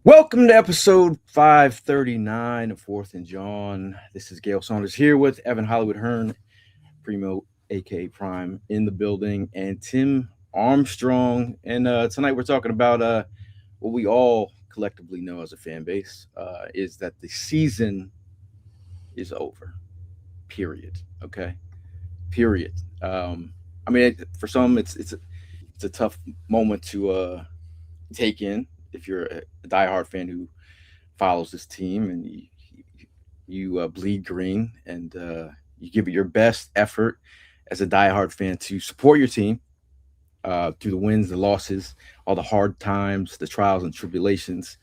Welcome to episode 539 of Fourth and Jawn. This is Gail Saunders here with Evan Hollywood Hearn, Primo, aka Prime, in the building, and Tim Armstrong. And tonight we're talking about what we all collectively know as a fan base is that the season is over. Period. Okay. Period. I mean, for some, it's a tough moment to take in if you're a diehard fan who follows this team and you bleed green and you give it your best effort as a diehard fan to support your team through the wins, the losses, all the hard times, the trials and tribulations.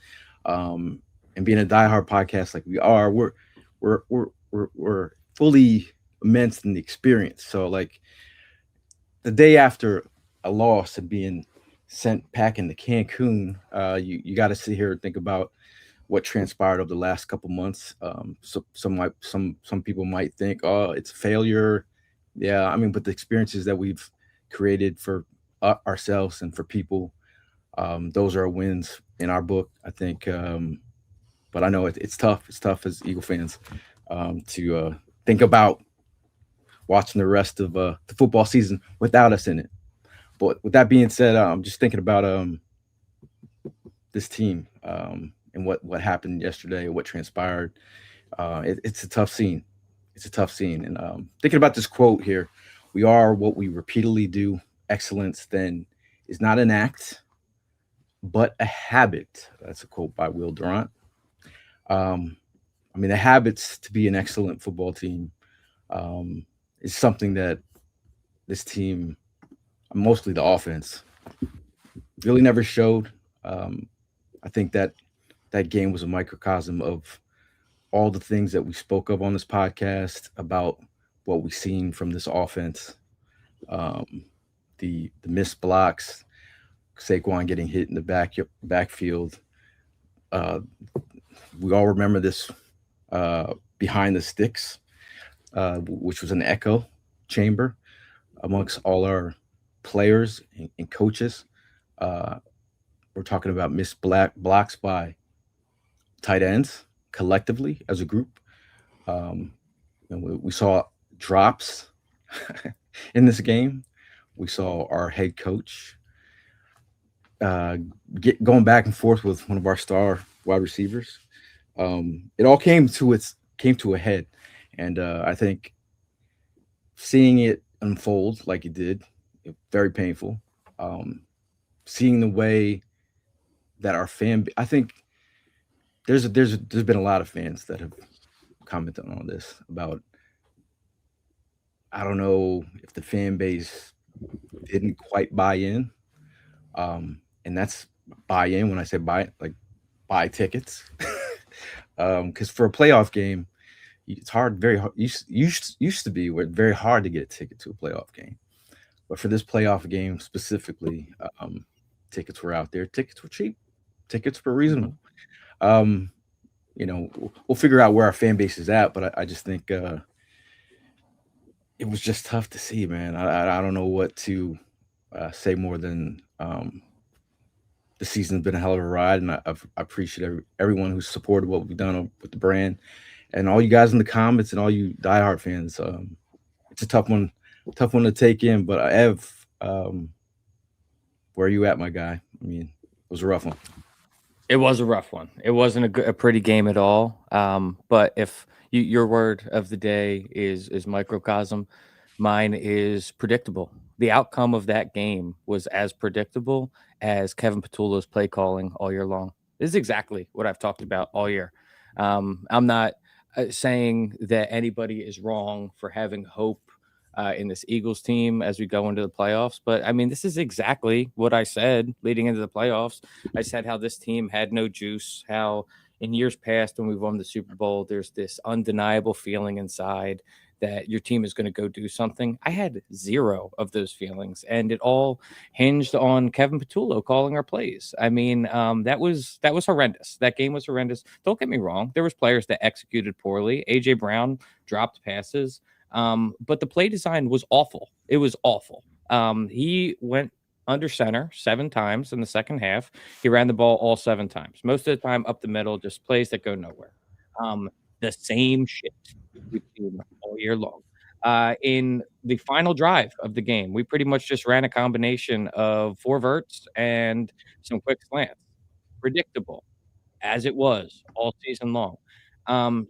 And being a diehard podcast like we are, we're fully immersed in the experience. So like the day after a loss and being sent packing to Cancun, you got to sit here and think about what transpired over the last couple months. So some people might think, oh, it's a failure. Yeah, I mean, but the experiences that we've created for ourselves and for people, those are wins in our book, I think. But I know it's tough. It's tough as Eagle fans to think about watching the rest of the football season without us in it. But with that being said, I'm just thinking about this team and what happened yesterday, what transpired. It's a tough scene. It's a tough scene. And thinking about this quote here, we are what we repeatedly do. Excellence then is not an act, but a habit. That's a quote by Will Durant. I mean, the habits to be an excellent football team is something that this team, mostly the offense, really never showed. I think that game was a microcosm of all the things that we spoke of on this podcast about what we've seen from this offense. The missed blocks, Saquon getting hit in the backfield. We all remember this behind the sticks, which was an echo chamber amongst all our players and coaches. We're talking about missed blocks by tight ends collectively as a group. We saw drops in this game. We saw our head coach going back and forth with one of our star wide receivers. It all came to a head, and I think seeing it unfold like it did, very painful. Seeing the way that our I think there's been a lot of fans that have commented on this about, I don't know if the fan base didn't quite buy in, and that's buy in when I say buy tickets, because for a playoff game, it's hard, very hard. Used to be where it's very hard to get a ticket to a playoff game, but for this playoff game specifically, tickets were out there. Tickets were cheap. Tickets were reasonable. We'll figure out where our fan base is at, but I just think it was just tough to see, man. I don't know what to say more than the season's been a hell of a ride, and I appreciate everyone who's supported what we've done with the brand, and all you guys in the comments and all you diehard fans. It's a tough one to take in. But Ev, where are you at, my guy? I mean, it was a rough one. It was a rough one. It wasn't a pretty game at all. But if your word of the day is microcosm, mine is predictable. The outcome of that game was as predictable as Kevin Patullo's play calling all year long. This is exactly what I've talked about all year. I'm not saying that anybody is wrong for having hope in this Eagles team as we go into the playoffs. But I mean, this is exactly what I said leading into the playoffs. I said how this team had no juice, how in years past when we won the Super Bowl, there's this undeniable feeling inside that your team is going to go do something. I had zero of those feelings, and it all hinged on Kevin Patullo calling our plays. I mean, that was horrendous. That game was horrendous. Don't get me wrong. There was players that executed poorly. A.J. Brown dropped passes. But the play design was awful. It was awful. He went under center 7 times in the second half. He ran the ball all 7 times. Most of the time up the middle, just plays that go nowhere. Um, the same shit we've seen all year long. In the final drive of the game, we pretty much just ran a combination of 4 verts and some quick slants. Predictable, as it was all season long.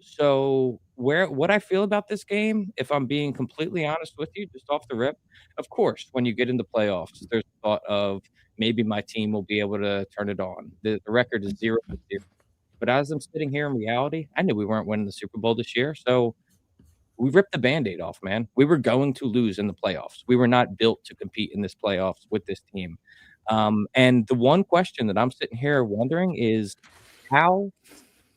So what I feel about this game, if I'm being completely honest with you, just off the rip, of course, when you get into playoffs, there's the thought of maybe my team will be able to turn it on. The record is 0-0. But as I'm sitting here in reality, I knew we weren't winning the Super Bowl this year, so we ripped the Band-Aid off, man. We were going to lose in the playoffs. We were not built to compete in this playoffs with this team. And the one question that I'm sitting here wondering is how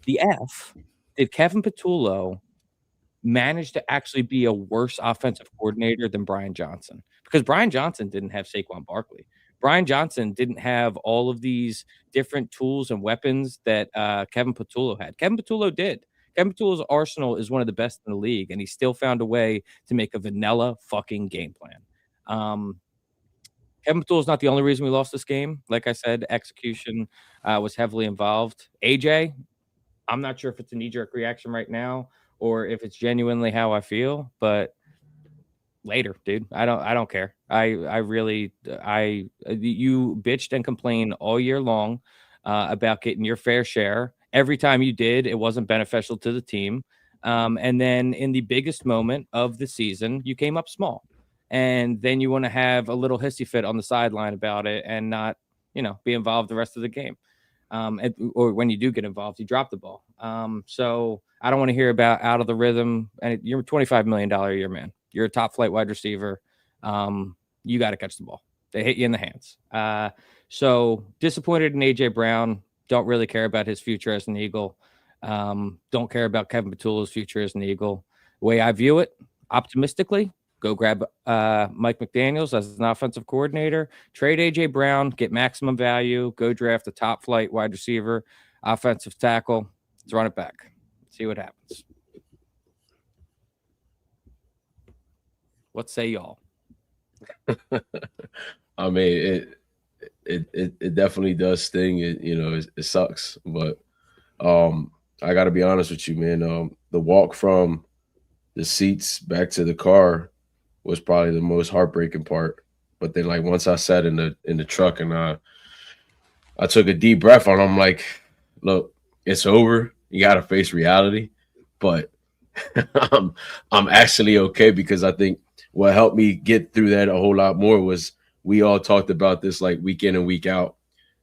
the F did Kevin Patullo manage to actually be a worse offensive coordinator than Brian Johnson? Because Brian Johnson didn't have Saquon Barkley. Brian Johnson didn't have all of these different tools and weapons that Kevin Patullo had. Kevin Patullo did. Kevin Patullo's arsenal is one of the best in the league, and he still found a way to make a vanilla fucking game plan. Kevin Patullo is not the only reason we lost this game. Like I said, execution was heavily involved. AJ, I'm not sure if it's a knee-jerk reaction right now or if it's genuinely how I feel, but later, dude. I don't care. I really you bitched and complained all year long about getting your fair share. Every time you did, it wasn't beneficial to the team. And then in the biggest moment of the season, you came up small. And then you want to have a little hissy fit on the sideline about it and not, be involved the rest of the game. Or when you do get involved, you drop the ball. So I don't want to hear about out of the rhythm. And you're a $25 million a year man. You're a top flight wide receiver. You got to catch the ball. They hit you in the hands. So disappointed in AJ Brown. Don't really care about his future as an Eagle. Don't care about Kevin Patullo's future as an Eagle. The way I view it, optimistically, go grab Mike McDaniels as an offensive coordinator, trade AJ Brown, get maximum value, go draft a top flight wide receiver, offensive tackle. Let's run it back. See what happens. What say y'all? I mean, it definitely does sting. It sucks, but I got to be honest with you, man. The walk from the seats back to the car was probably the most heartbreaking part. But then, like, once I sat in the truck and I took a deep breath and I'm like, look, it's over. You got to face reality. But I'm actually okay, because I think what helped me get through that a whole lot more was we all talked about this like week in and week out.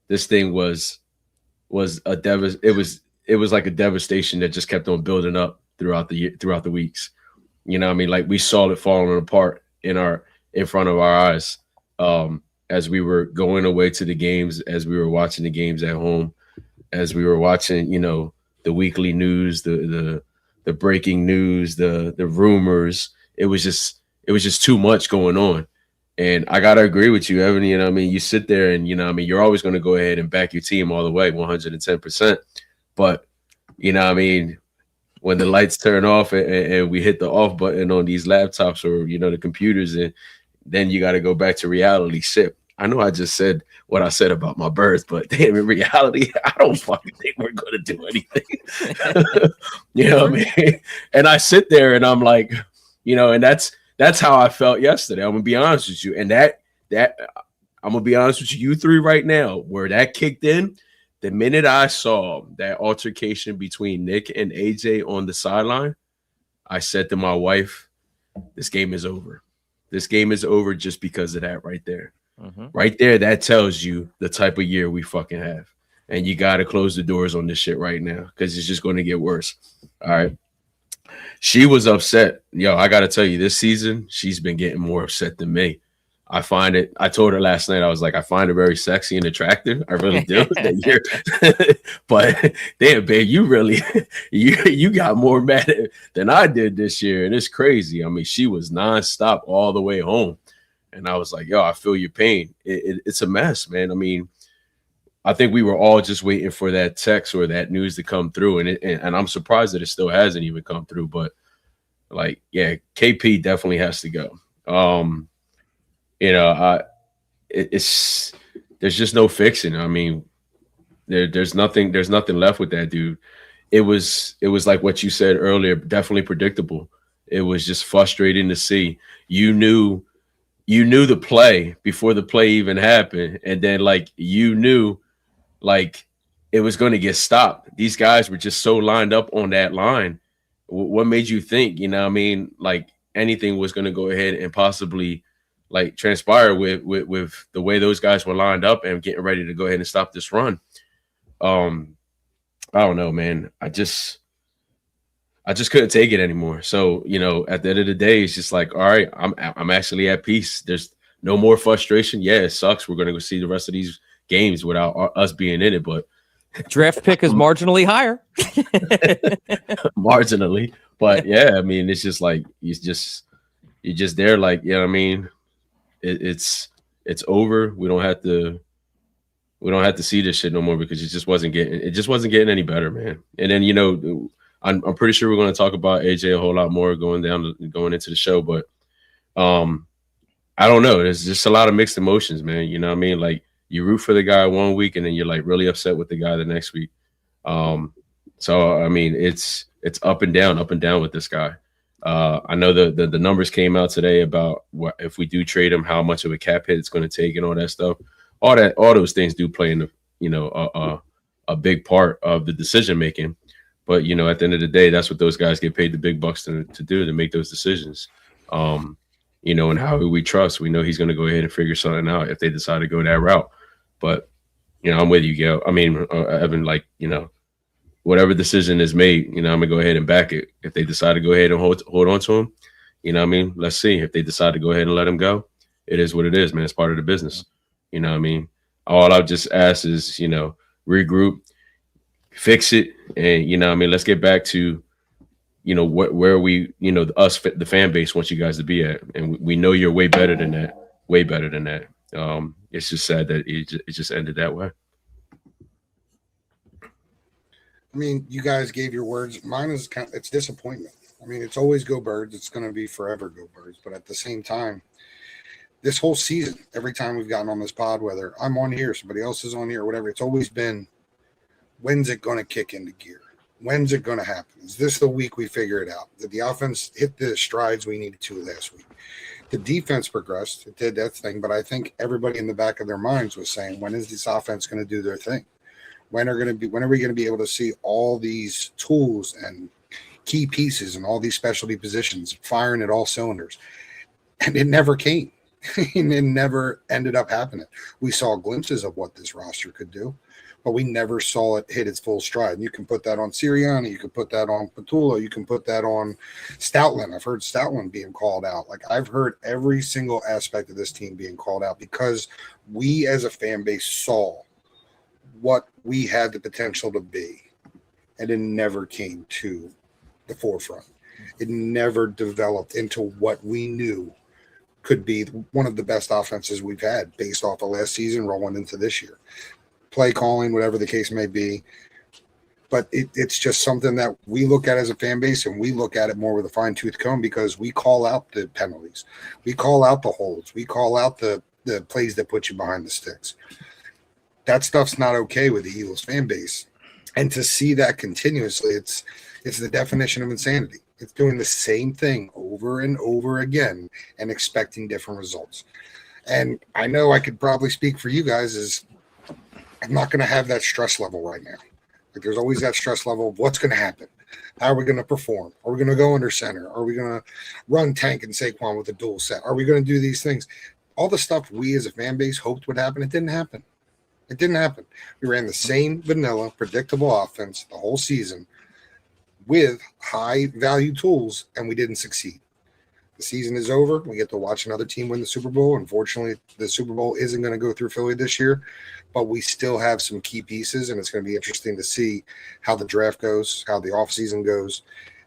This thing was it was like a devastation that just kept on building up throughout the weeks. You know what I mean? Like, we saw it falling apart in front of our eyes, as we were going away to the games, as we were watching the games at home, as we were watching, the weekly news, the breaking news, the rumors. It was just too much going on. And I gotta agree with you, Evan. You sit there and you're always going to go ahead and back your team all the way, 110%. But when the lights turn off and we hit the off button on these laptops or the computers, and then you got to go back to reality. Shit, I know I just said what I said about my birth, but damn, in reality, I don't fucking think we're going to do anything. You know what I mean? And I sit there and I'm like, and that's how I felt yesterday. I'm gonna be honest with you, and that I'm gonna be honest with you three right now, where that kicked in. The minute I saw that altercation between Nick and AJ on the sideline, I said to my wife, this game is over. This game is over just because of that right there. Mm-hmm. Right there, that tells you the type of year we fucking have. And you got to close the doors on this shit right now, because it's just going to get worse. All right. She was upset. Yo, I got to tell you, this season, she's been getting more upset than me. I told her last night, I was like, I find her very sexy and attractive. I really do. But damn, babe, you really, you got more mad than I did this year. And it's crazy. I mean, she was nonstop all the way home. And I was like, yo, I feel your pain. It's a mess, man. I mean, I think we were all just waiting for that text or that news to come through. And I'm surprised that it still hasn't even come through. But like, yeah, KP definitely has to go. it's there's just no fixing. I mean, there's nothing left with that dude. It was like what you said earlier, definitely predictable. It was just frustrating to see. You knew the play before the play even happened, and then like you knew like it was going to get stopped. These guys were just so lined up on that line. What made you think, you know what I mean, like anything was going to go ahead and possibly like transpire with the way those guys were lined up and getting ready to go ahead and stop this run? Um, I don't know, man. I just couldn't take it anymore. So, you know, at the end of the day, it's just like, all right, I'm actually at peace. There's no more frustration. Yeah, it sucks. We're gonna go see the rest of these games without us being in it, but Draft pick is marginally higher. marginally. But yeah, I mean, it's just like you're just there, like, you know what I mean? It's over. We don't have to see this shit no more because it just wasn't getting any better, man. And then, you know, I'm pretty sure we're going to talk about AJ a whole lot more going into the show, but I don't know. There's just a lot of mixed emotions, man. You know what I mean? Like you root for the guy one week and then you're like really upset with the guy the next week. So I mean, it's up and down with this guy. I know the numbers came out today about what if we do trade him, how much of a cap hit it's going to take and all that stuff. All those things do play in the, you know, a big part of the decision making. But, you know, at the end of the day, that's what those guys get paid the big bucks to do, to make those decisions. You know, and how we trust. We know he's going to go ahead and figure something out if they decide to go that route. But, you know, I'm with you, Gail. I mean, Evan, like, you know, whatever decision is made, you know, I'm going to go ahead and back it. If they decide to go ahead and hold on to him, you know what I mean? Let's see. If they decide to go ahead and let him go, it is what it is, man. It's part of the business. You know what I mean? All I've just asked is, you know, regroup, fix it, and, you know what I mean, let's get back to, you know, where we, you know, the fan base wants you guys to be at. And we know you're way better than that. It's just sad that it just ended that way. I mean, you guys gave your words. Mine is it's disappointment. I mean, it's always go Birds. It's going to be forever go Birds. But at the same time, this whole season, every time we've gotten on this pod, whether I'm on here, somebody else is on here, or whatever, it's always been, when's it going to kick into gear? When's it going to happen? Is this the week we figure it out? Did the offense hit the strides we needed to last week? The defense progressed. It did that thing. But I think everybody in the back of their minds was saying, when is this offense going to do their thing? When are we going to be able to see all these tools and key pieces and all these specialty positions firing at all cylinders? And it never came. And it never ended up happening. We saw glimpses of what this roster could do, but we never saw it hit its full stride. And you can put that on Sirianni, you can put that on Patullo, you can put that on Stoutland. I've heard Stoutland being called out. Like, I've heard every single aspect of this team being called out because we as a fan base saw what we had the potential to be, and it never came to the forefront. It never developed into what we knew could be one of the best offenses we've had based off of last season rolling into this year. Play calling, whatever the case may be. But it's just something that we look at as a fan base, and we look at it more with a fine-tooth comb because we call out the penalties. We call out the holds. We call out the plays that put you behind the sticks. That stuff's not okay with the Eagles fan base. And to see that continuously, it's the definition of insanity. It's doing the same thing over and over again and expecting different results. And I know I could probably speak for you guys is I'm not going to have that stress level right now. Like, there's always that stress level of what's going to happen. How are we going to perform? Are we going to go under center? Are we going to run Tank and Saquon with a dual set? Are we going to do these things? All the stuff we as a fan base hoped would happen, it didn't happen. It didn't happen. We ran the same vanilla, predictable offense the whole season with high-value tools, and we didn't succeed. The season is over. We get to watch another team win the Super Bowl. Unfortunately, the Super Bowl isn't going to go through Philly this year, but we still have some key pieces, and it's going to be interesting to see how the draft goes, how the offseason goes,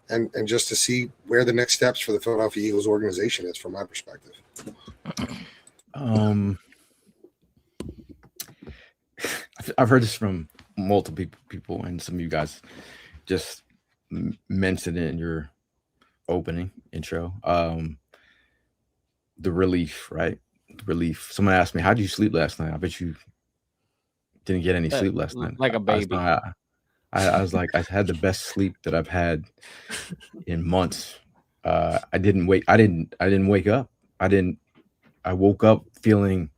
and just to see where the next steps for the Philadelphia Eagles organization is from my perspective. I've heard this from multiple people, and some of you guys just mentioned it in your opening intro. The relief, right? relief. Someone asked me, "How did you sleep last night?" I bet you didn't get any sleep last night. Like a baby. I was like, I had the best sleep that I've had in months. I didn't wake up. I woke up feeling.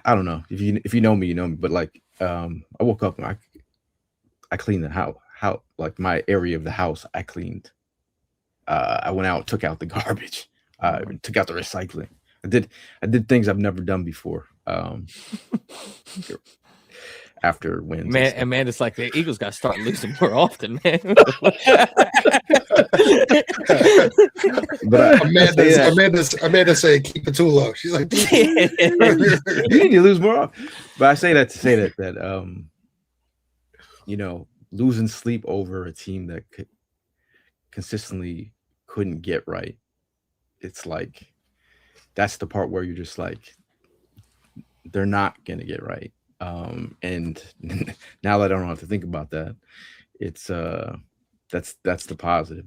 I don't know if you know me, you know me. But like, I woke up and I cleaned the house. Like my area of the house, I cleaned. I went out, took out the garbage, took out the recycling. I did things I've never done before. After wins, man, it's like the Eagles got to start losing more often, man. But Amanda say keep it too low. She's like, you need to lose more often. But I say that to say that you know, losing sleep over a team that consistently couldn't get right. It's like that's the part where you're just like, they're not gonna get right. And now that I don't have to think about that, it's that's the positive.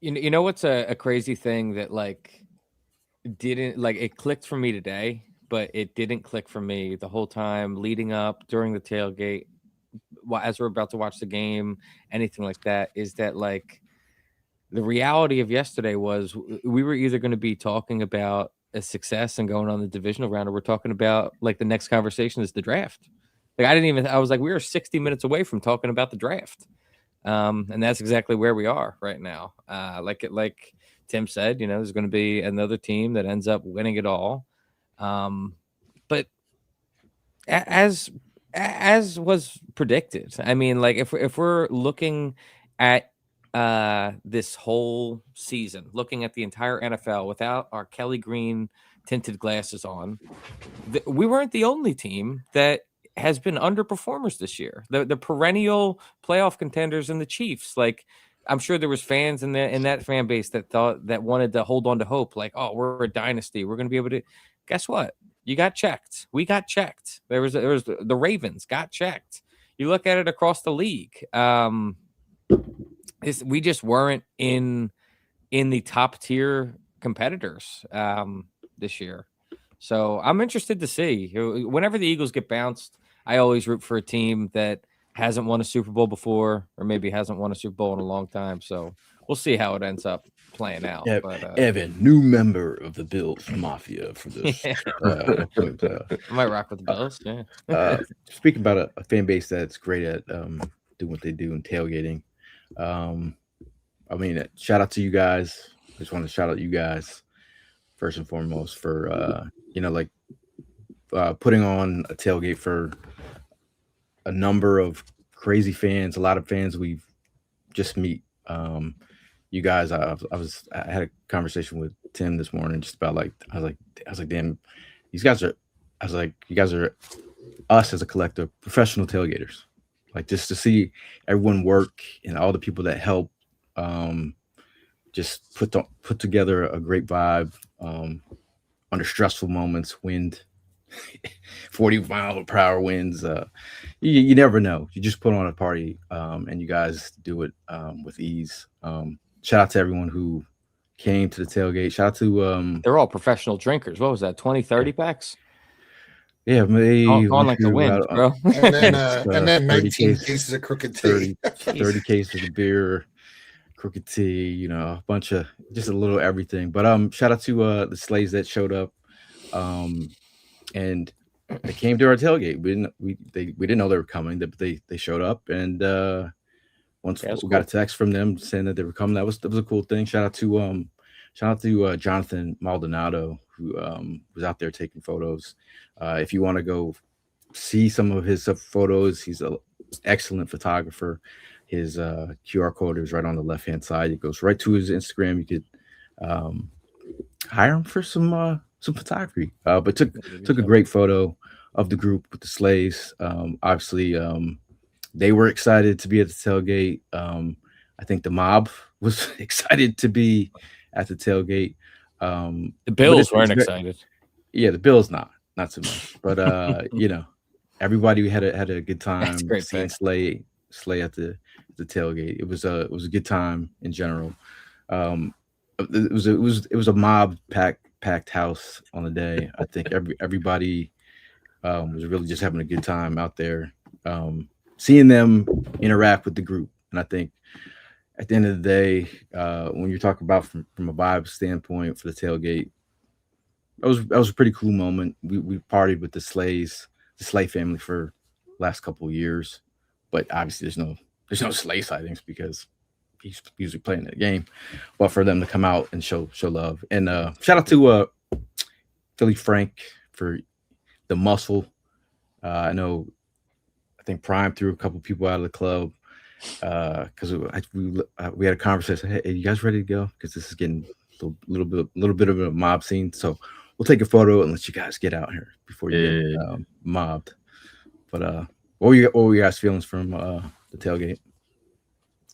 You know what's a crazy thing that like didn't like it clicked for me today, but it didn't click for me the whole time leading up during the tailgate, as we're about to watch the game, anything like that, is that like the reality of yesterday was we were either going to be talking about a success and going on the divisional round, or we're talking about like the next conversation is the draft. Like I was like, we were 60 minutes away from talking about the draft. And that's exactly where we are right now. Like Tim said, you know, there's going to be another team that ends up winning it all. But as was predicted, I mean, like if we're looking at this whole season, looking at the entire NFL without our Kelly Green tinted glasses on, we weren't the only team that has been underperformers this year. The perennial playoff contenders and the Chiefs. Like, I'm sure there was fans in that fan base that wanted to hold on to hope. Like, oh, we're a dynasty. We're going to be able to. Guess what? You got checked. We got checked. There was the Ravens got checked. You look at it across the league. We just weren't in the top tier competitors this year. So I'm interested to see. Whenever the Eagles get bounced, I always root for a team that hasn't won a Super Bowl before, or maybe hasn't won a Super Bowl in a long time. So we'll see how it ends up playing out. But, Evan, new member of the Bills Mafia for this. I might rock with the Bills. Yeah. Speaking about a fan base that's great at doing what they do and tailgating. I mean, shout out to you guys. I just want to shout out you guys first and foremost for putting on a tailgate for a number of crazy fans, a lot of fans we've just meet. You guys, I had a conversation with Tim this morning just about like I was like, damn, these guys are. I was like, you guys are us as a collective professional tailgaters. Like just to see everyone work and all the people that help, just put together a great vibe under stressful moments, wind, 40-mile-per-hour winds. You never know. You just put on a party, and you guys do it with ease. Shout out to everyone who came to the tailgate. Shout out to they're all professional drinkers. What was that? 20, 30 packs? Yeah, maybe on like the wind, bro. And then 19 cases of crooked tea. 30 cases of beer, crooked tea, you know, a bunch of just a little everything. But shout out to the Slays that showed up. And they came to our tailgate. We didn't know they were coming, but they showed up, and once we got a text from them saying that they were coming, that was a cool thing. Shout out to Jonathan Maldonado, who was out there taking photos. If you want to go see some of his photos, he's an excellent photographer. His QR code is right on the left-hand side. It goes right to his Instagram. You could hire him for some photography. But took a great photo of the group with the Slays. Obviously, they were excited to be at the tailgate. I think the mob was excited to be at the tailgate. The Bills weren't excited. Yeah, the Bills not so much. But you know, everybody had a good time seeing Slay at the tailgate. It was a good time in general. it was a mob packed house on the day. I think everybody was really just having a good time out there, seeing them interact with the group. And I think at the end of the day, when you're talking about from a vibe standpoint for the tailgate, that was a pretty cool moment. We partied with the Slay family for last couple of years, but obviously there's no Slay sightings because he's usually playing that game. But for them to come out and show love, and shout out to Philly Frank for the muscle. I think Prime threw a couple people out of the club because we had a conversation. Hey, you guys ready to go? Because this is getting a little bit of a mob scene. So we'll take a photo and let you guys get out here before you get mobbed. But what were your guys' feelings from the tailgate?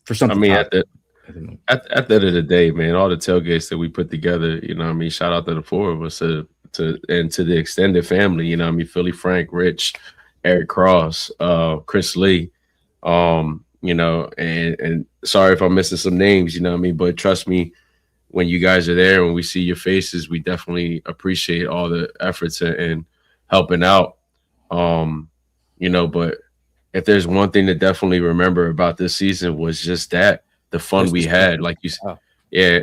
For something, I mean, at the end of the day, man, all the tailgates that we put together, you know what I mean, shout out to the four of us and to the extended family, you know what I mean, Philly Frank, Rich, Eric Cross, Chris Lee, you know, and sorry if I'm missing some names, you know what I mean, but trust me, when you guys are there, when we see your faces, we definitely appreciate all the efforts and helping out, you know, but if there's one thing to definitely remember about this season was just that the fun we had, like you said, yeah,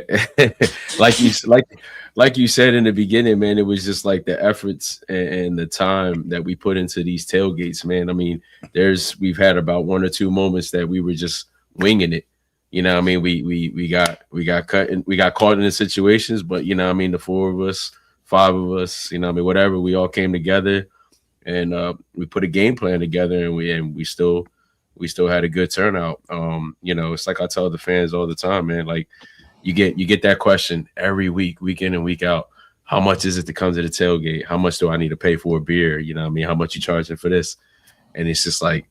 like you said in the beginning, man, it was just like the efforts and the time that we put into these tailgates, man. I mean, we've had about one or two moments that we were just winging it. You know what I mean? We got cut and we got caught in the situations, but you know what I mean, the four of us, five of us, you know what I mean, whatever, we all came together and we put a game plan together and we still had a good turnout. You know, it's like I tell the fans all the time, man, like you get that question every week, week in and week out. How much is it to come to the tailgate? How much do I need to pay for a beer? You know what I mean? How much you charging for this? And it's just like,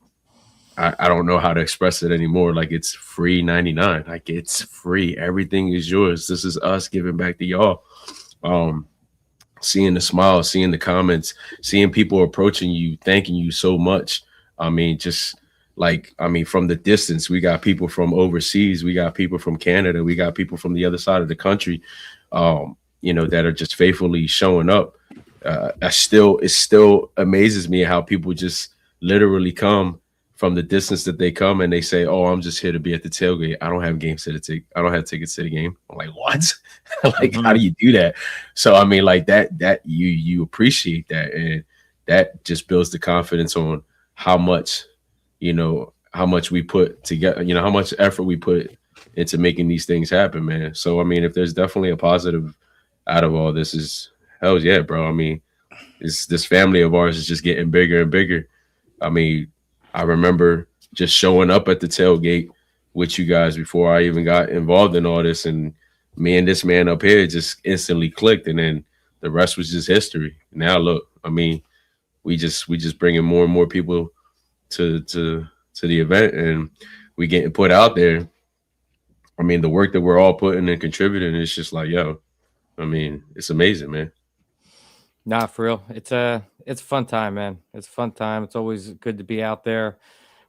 I don't know how to express it anymore. Like it's free 99. Like it's free. Everything is yours. This is us giving back to y'all. Seeing the smiles, seeing the comments, seeing people approaching you, thanking you so much. I mean, just like, I mean, from the distance, we got people from overseas, we got people from Canada, we got people from the other side of the country, you know, that are just faithfully showing up. It still amazes me how people just literally come from the distance that they come and they say, "Oh, I'm just here to be at the tailgate. I don't have I don't have tickets to the game." I'm like, "What?" Like, how do you do that? So, I mean, like that you appreciate that, and that just builds the confidence on how much, you know, how much we put together, you know, how much effort we put into making these things happen, man. So, I mean, if there's definitely a positive out of all this, is hell yeah, bro. I mean, this family of ours is just getting bigger and bigger. I mean, I remember just showing up at the tailgate with you guys before I even got involved in all this, and me and this man up here just instantly clicked, and then the rest was just history. Now look, I mean, we just bringing more and more people to the event, and we getting put out there. I mean, the work that we're all putting and contributing is just like, yo, I mean, it's amazing, man. Nah, for real. It's a fun time, man. It's a fun time. It's always good to be out there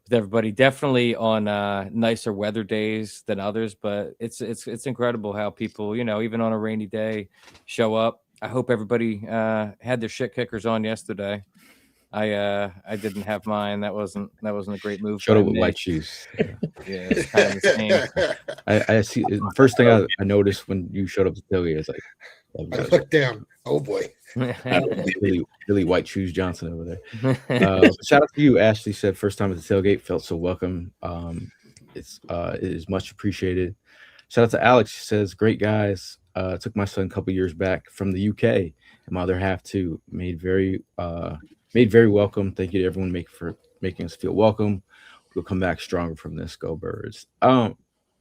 with everybody. Definitely on nicer weather days than others, but it's incredible how people, you know, even on a rainy day, show up. I hope everybody had their shit kickers on yesterday. I didn't have mine. That wasn't a great move. Showed up with white shoes. Yeah, it's kind of the same. I see. The first thing I noticed when you showed up to tailgate, I was like, I looked down. Oh boy. Really white shoes Johnson over there. Shout out to you, Ashley. Said first time at the tailgate, felt so welcome. It is much appreciated. Shout out to Alex. She says, great guys. Took my son a couple years back from the UK, and my other half too. Made very welcome. Thank you to everyone for making us feel welcome. We'll come back stronger from this. Go Birds.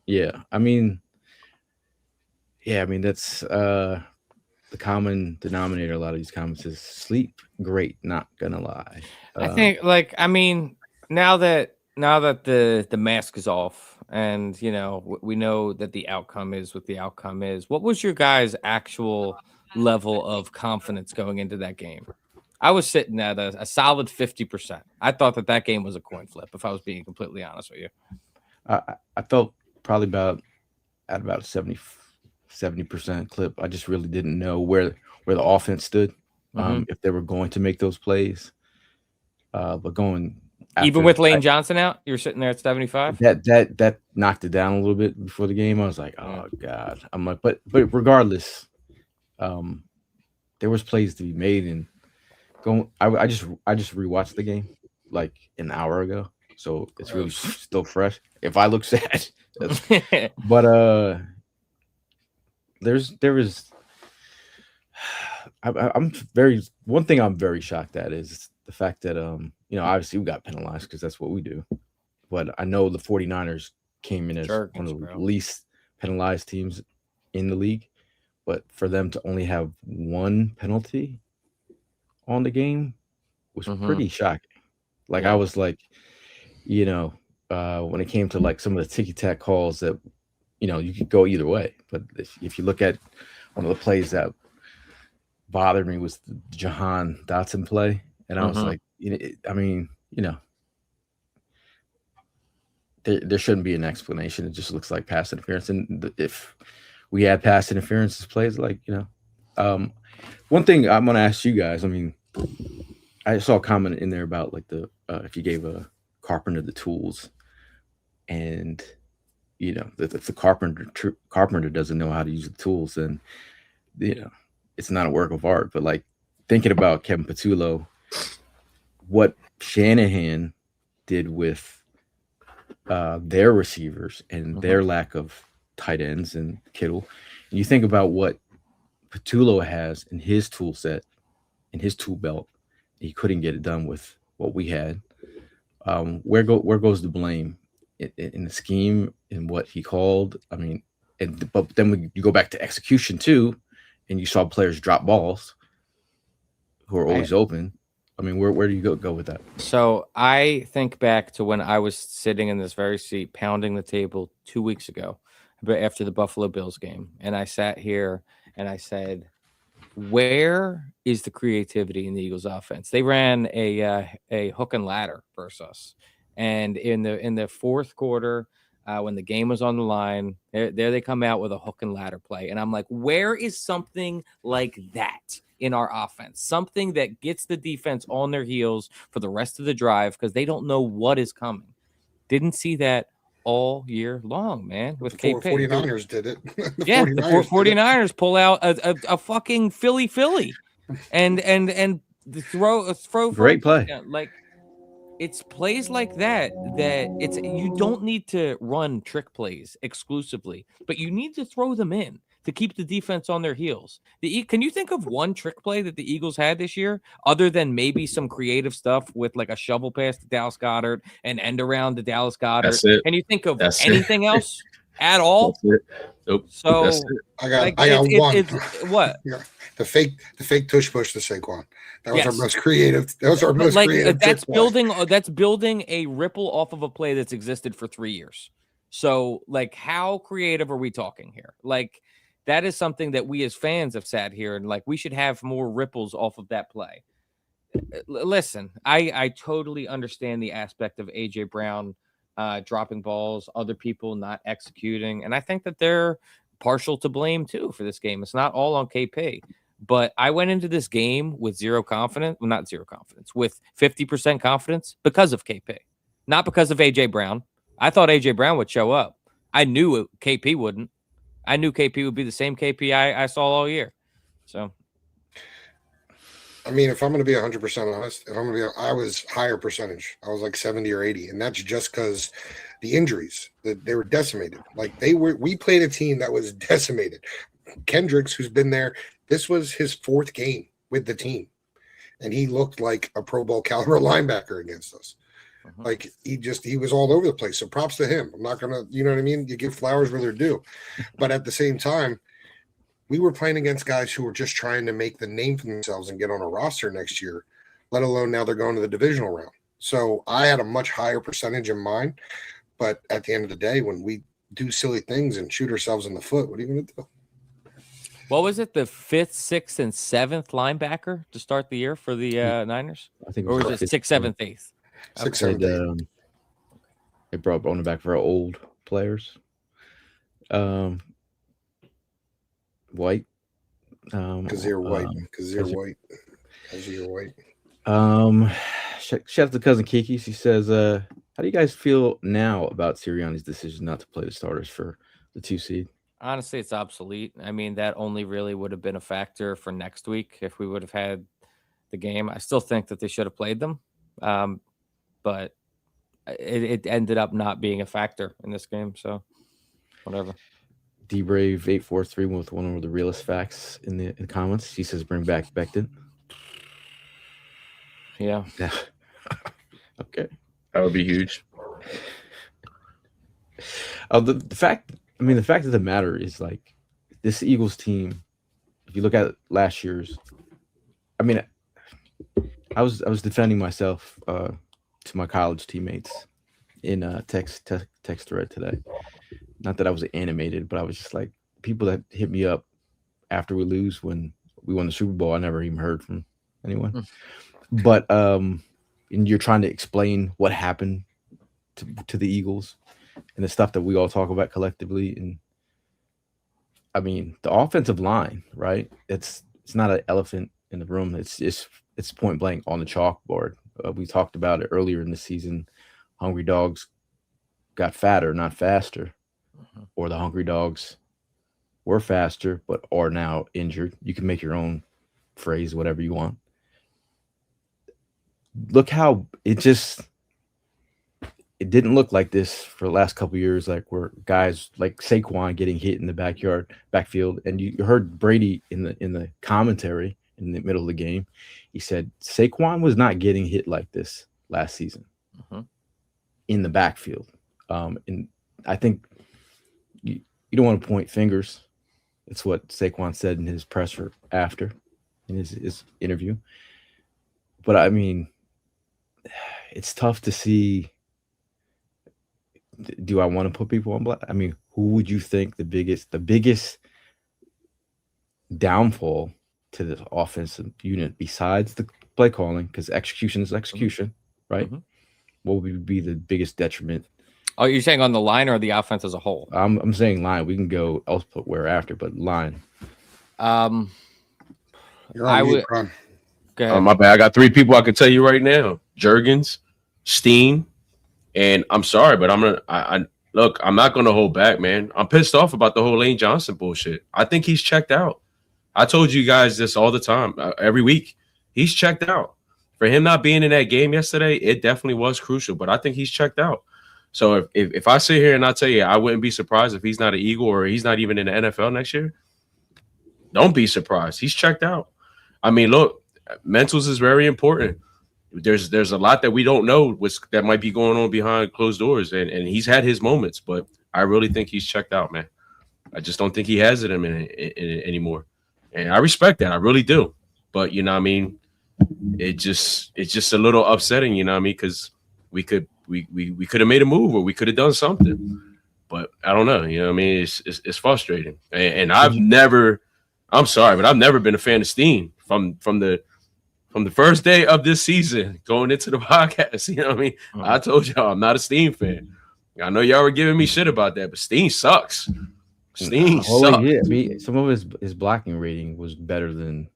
Yeah. I mean, that's the common denominator. A lot of these comments is sleep great. Not gonna lie. I think, like, I mean, now that the mask is off, and you know, we know that the outcome is what the outcome is. What was your guys' actual level of confidence going into that game? I was sitting at a solid 50%. I thought that game was a coin flip, if I was being completely honest with you. I felt probably at about 70, 70% clip. I just really didn't know where the offense stood, if they were going to make those plays. But going Even after with Lane Johnson out, you're sitting there at 75. that knocked it down a little bit before the game. I was like, oh God. I'm like, but regardless, there was plays to be made, and I just rewatched the game like an hour ago, so it's really still fresh. If I look sad, but there is. I'm very one thing I'm very shocked at is the fact that obviously we got penalized because that's what we do, but I know the 49ers came in as one of the least penalized teams in the league, but for them to only have one penalty on the game was pretty shocking. Like I was like, when it came to like some of the ticky-tack calls that you could go either way, but if you look at one of the plays that bothered me was the Jahan Dotson play, and I was like, there shouldn't be an explanation. It just looks like pass interference, and if we had pass interference plays, like one thing I'm gonna ask you guys. I mean, I saw a comment in there about like the if you gave a carpenter the tools, and if the carpenter doesn't know how to use the tools, then it's not a work of art. But like thinking about Kevin Patullo, what Shanahan did with their receivers and their lack of tight ends and Kittle, and you think about what Patullo has in his tool set, in his tool belt, he couldn't get it done with what we had. Where goes the blame in the scheme and what he called? I mean, but then you go back to execution too, and you saw players drop balls who are always open. I mean, where do you go with that? So I think back to when I was sitting in this very seat, pounding the table 2 weeks ago, but after the Buffalo Bills game, and I sat here and I said, where is the creativity in the Eagles offense? They ran a hook and ladder versus us. And in the fourth quarter, when the game was on the line, there they come out with a hook and ladder play. And I'm like, where is something like that in our offense? Something that gets the defense on their heels for the rest of the drive because they don't know what is coming. Didn't see that all year long, man. With the 49ers did it. The 49ers pull out a fucking Philly and throw great play. Like it's plays like that it's you don't need to run trick plays exclusively, but you need to throw them in to keep the defense on their heels. Can you think of one trick play that the Eagles had this year other than maybe some creative stuff with like a shovel pass to Dallas Goedert and end around to Dallas Goedert? Can you think of anything else at all? Nope. So I got one. What? Yeah. The fake tush push to Saquon. That was our most creative. That was our most creative. That's building a ripple off of a play that's existed for 3 years. So like, how creative are we talking here? Like, that is something that we as fans have sat here and like, we should have more ripples off of that play. Listen, I totally understand the aspect of AJ Brown dropping balls, other people not executing. And I think that they're partial to blame too for this game. It's not all on KP, but I went into this game with zero confidence. Well, not zero confidence, with 50% confidence because of KP, not because of AJ Brown. I thought AJ Brown would show up. I knew KP wouldn't. I knew KP would be the same KP I saw all year. So, I mean, if I'm going to be 100% honest, I was higher percentage. I was like 70 or 80, and that's just because the injuries that they were decimated. Like we played a team that was decimated. Kendricks, who's been there, this was his fourth game with the team, and he looked like a Pro Bowl caliber linebacker against us. Like he was all over the place. So props to him. I'm not gonna, you know what I mean? You give flowers where they're due, but at the same time, we were playing against guys who were just trying to make the name for themselves and get on a roster next year, let alone now they're going to the divisional round. So I had a much higher percentage in mine, but at the end of the day, when we do silly things and shoot ourselves in the foot, what are you going to do? What was it? The 5th, 6th, and 7th linebacker to start the year for the Niners? I think, or was it 6th, 7th, 8th? 6th, 7th, 8th. They brought on the back for our old players. white. Because they're white. Because they're white. Because you're white. Shout out to cousin Kiki. She says, how do you guys feel now about Sirianni's decision not to play the starters for the 2 seed? Honestly, it's obsolete. I mean, that only really would have been a factor for next week if we would have had the game. I still think that they should have played them, but it ended up not being a factor in this game. So, whatever. D-Brave 843 with one of the realest facts in the comments. She says, bring back Becton. Yeah. Okay. That would be huge. The fact of the matter is, like, this Eagles team, if you look at last year's, I mean, I was defending myself to my college teammates in a text thread today. Not that I was animated, but I was just like, people that hit me up after we lose when we won the Super Bowl, I never even heard from anyone. But and you're trying to explain what happened to the Eagles and the stuff that we all talk about collectively. And I mean, the offensive line, right? It's not an elephant in the room. It's point blank on the chalkboard. We talked about it earlier in the season. Hungry dogs got fatter, not faster, or the hungry dogs were faster but are now injured. You can make your own phrase, whatever you want. Look how it didn't look like this for the last couple of years, like where guys like Saquon getting hit in the backfield. And you heard Brady in the commentary in the middle of the game. He said Saquon was not getting hit like this last season in the backfield. And I think you don't want to point fingers. That's what Saquon said in his presser after in his interview. But I mean, it's tough to see. Do I want to put people on blast? I mean, who would you think the biggest downfall to the offensive unit besides the play calling? Because execution is execution, right? What would be the biggest detriment? Oh, you're saying on the line or the offense as a whole? I'm saying line. We can go elsewhere after, but line. You're on mute, Ron. Go ahead. My bad. I got 3 people I can tell you right now: Juergens, Steen, and I'm sorry, but look. I'm not gonna hold back, man. I'm pissed off about the whole Lane Johnson bullshit. I think he's checked out. I told you guys this all the time, every week. He's checked out. For him not being in that game yesterday, it definitely was crucial. But I think he's checked out. So if I sit here and I tell you, I wouldn't be surprised if he's not an Eagle or he's not even in the NFL next year. Don't be surprised. He's checked out. I mean, look, mentals is very important. There's a lot that we don't know that might be going on behind closed doors, and he's had his moments, but I really think he's checked out, man. I just don't think he has it in anymore, and I respect that. I really do. But you know what I mean? It's just a little upsetting, you know what I mean? Because we could have made a move or we could have done something, but I don't know. You know what I mean? It's frustrating, and I'm sorry, but I've never been a fan of Steen from the first day of this season going into the podcast. You know what I mean? I told y'all I'm not a Steen fan. I know y'all were giving me shit about that, but Steen sucks. Steen sucks. Yeah, I mean, some of his blocking rating was better than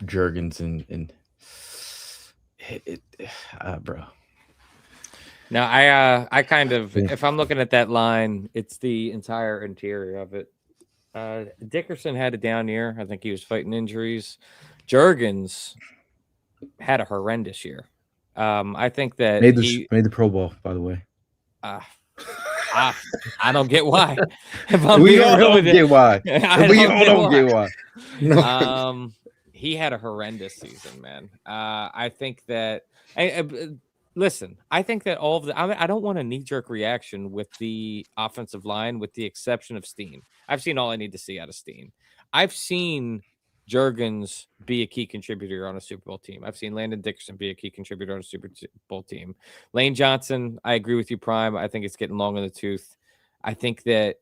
Juergens and bro. Now I kind of, if I'm looking at that line, it's the entire interior of it. Dickerson had a down year. I think he was fighting injuries. Juergens had a horrendous year. I think that made the Pro Bowl, by the way. I don't get why. We all don't get why. We all don't get why. No. He had a horrendous season, man. I think that. Listen, I think that all of the. I don't want a knee-jerk reaction with the offensive line, with the exception of Steen. I've seen all I need to see out of Steen. I've seen Juergens be a key contributor on a Super Bowl team. I've seen Landon Dickerson be a key contributor on a Super Bowl team. Lane Johnson, I agree with you, Prime. I think it's getting long in the tooth. I think that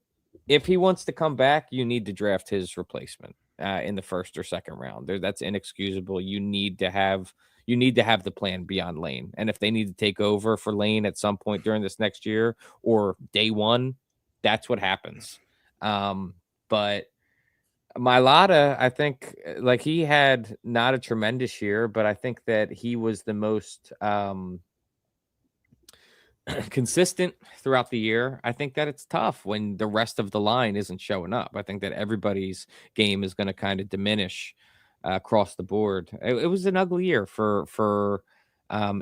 if he wants to come back, you need to draft his replacement in the first or second round. That's inexcusable. You need to have the plan beyond Lane. And if they need to take over for Lane at some point during this next year or day one, that's what happens. But Mailata, I think, like, he had not a tremendous year, but I think that he was the most consistent throughout the year. I think that it's tough when the rest of the line isn't showing up. I think that everybody's game is going to kind of diminish across the board. It was an ugly year for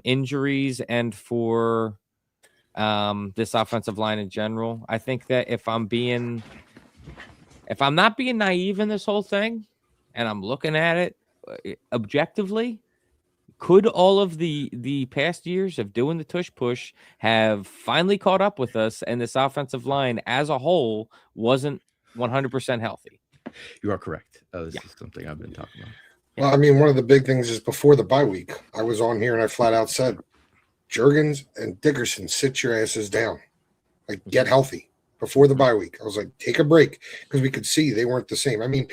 injuries and for this offensive line in general. I think that if I'm not being naive in this whole thing and I'm looking at it objectively, could all of the past years of doing the tush push have finally caught up with us, and this offensive line as a whole wasn't 100% healthy? You are correct. This is something I've been talking about. Well, I mean, one of the big things is before the bye week, I was on here and I flat out said, Juergens and Dickerson, sit your asses down. Like, get healthy before the bye week. I was like, take a break, because we could see they weren't the same. I mean,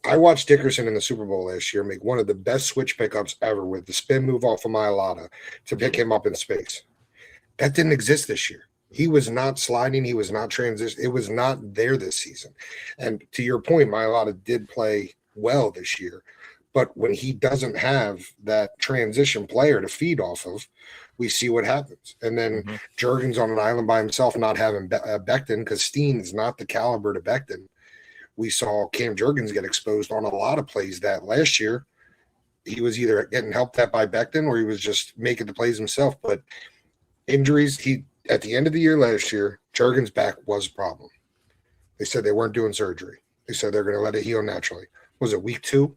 I watched Dickerson in the Super Bowl last year make one of the best switch pickups ever with the spin move off of Mailata to pick him up in space. That didn't exist this year. He was not sliding. He was not transition. It was not there this season. And to your point, Mailata did play well this year. But when he doesn't have that transition player to feed off of, we see what happens. And then Juergens on an island by himself, not having Becton, because Steen is not the caliber to Becton. We saw Cam Juergens get exposed on a lot of plays that last year. He was either getting helped out by Becton or he was just making the plays himself. But injuries, at the end of the year last year, Juergens' back was a problem. They said they weren't doing surgery. They said they're going to let it heal naturally. Was it week 2?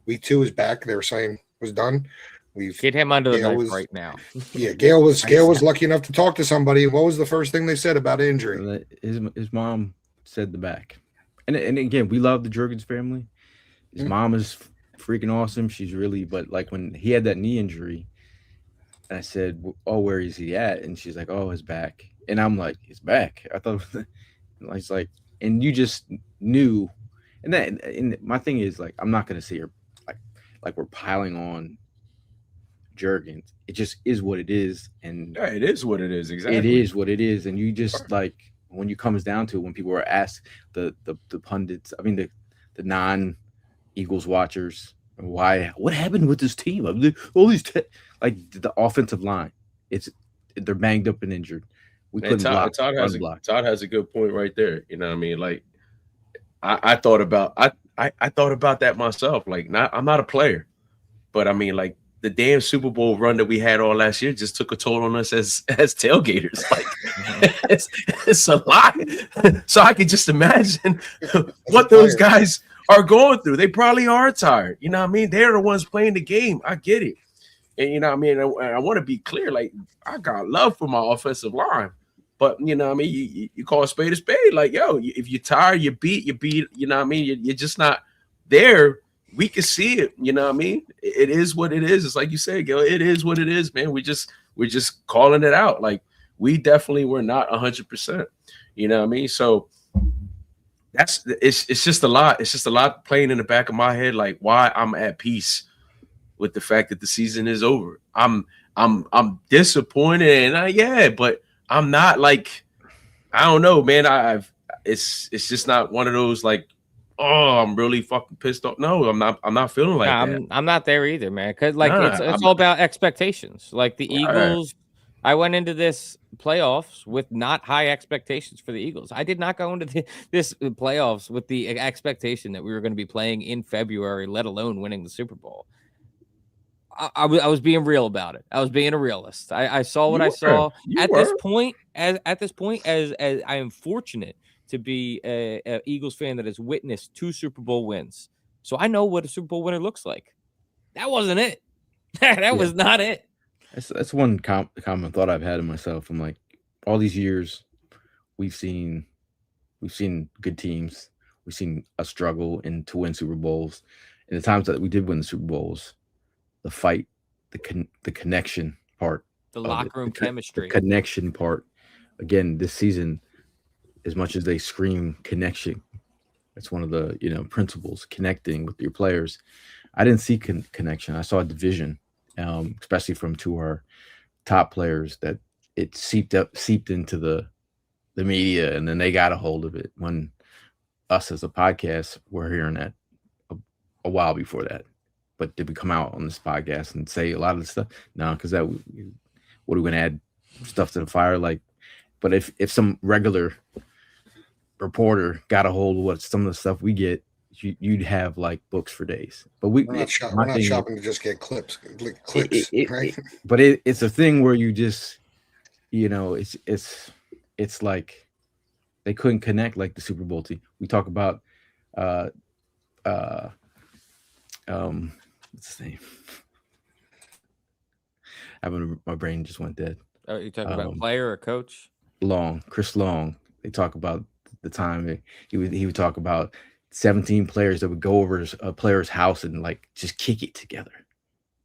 Week 2 is back. They were saying was done. We've get him under the knife right now. Yeah, Gail was lucky enough to talk to somebody. What was the first thing they said about injury? His mom said the back. And again, we love the Juergens family. His mom is freaking awesome. She's really, but like when he had that knee injury, I said, "Oh, where is he at?" And she's like, "Oh, his back." And I'm like, "His back?" I thought it's like, and you just knew. And my thing is, like, I'm not gonna say her like we're piling on Juergens. It just is what it is, and Yeah, it is what it is. Exactly, it is what it is, and you just like. When it comes down to it, when people are asked, the pundits, I mean the non-Eagles watchers, what happened with this team? I mean, all these like the offensive line, they're banged up and injured. We couldn't block. Todd has a good point right there. You know what I mean? Like I thought about I thought about that myself. Like, I'm not a player, but I mean, like, the damn Super Bowl run that we had all last year just took a toll on us as tailgaters. Like, it's a lot. So I can just imagine what those guys are going through. They probably are tired. You know what I mean? They're the ones playing the game. I get it. And you know what I mean? I want to be clear. Like, I got love for my offensive line. But, you know what I mean? You call a spade a spade. Like, yo, if you're tired, you beat, you know what I mean? You're just not there. We can see it, you know what I mean? It is what it is. It's like you said, Gil, it is what it is, man. We're just calling it out. Like, we definitely were not 100%. You know what I mean? So it's just a lot. It's just a lot playing in the back of my head, like why I'm at peace with the fact that the season is over. I'm disappointed, and but I'm not like, I don't know, man. It's just not one of those like, oh, I'm really fucking pissed off. No, I'm not feeling like that. I'm not there either, man. Because like it's all about expectations. Like the Eagles, I went into this playoffs with not high expectations for the Eagles. I did not go into this playoffs with the expectation that we were going to be playing in February, let alone winning the Super Bowl. I was being real about it. I was being a realist. I saw what I saw at this point. As I am fortunate to be a Eagles fan that has witnessed 2 Super Bowl wins. So I know what a Super Bowl winner looks like. That wasn't it. That was not it. That's one common thought I've had in myself. I'm like, all these years, we've seen good teams. We've seen a struggle to win Super Bowls. And the times that we did win the Super Bowls, the fight, the connection part, the locker room chemistry, the connection part. Again, this season, as much as they scream connection, that's one of the principles, connecting with your players. I didn't see connection. I saw a division, especially from 2 of our top players, that it seeped into the the media, and then they got a hold of it when us as a podcast were hearing that a while before that. But did we come out on this podcast and say a lot of the stuff? No, because what are we going to add stuff to the fire? Like, but if some regular reporter got a hold of what some of the stuff we get, you'd have like books for days. But we're not shopping to just get clicks, right? But it's a thing where you just, it's like they couldn't connect like the Super Bowl team. We talk about what's his name? My brain just went dead. Oh, you talking about a player or coach? Chris Long. They talk about the time he would talk about 17 players that would go over a player's house and like just kick it together,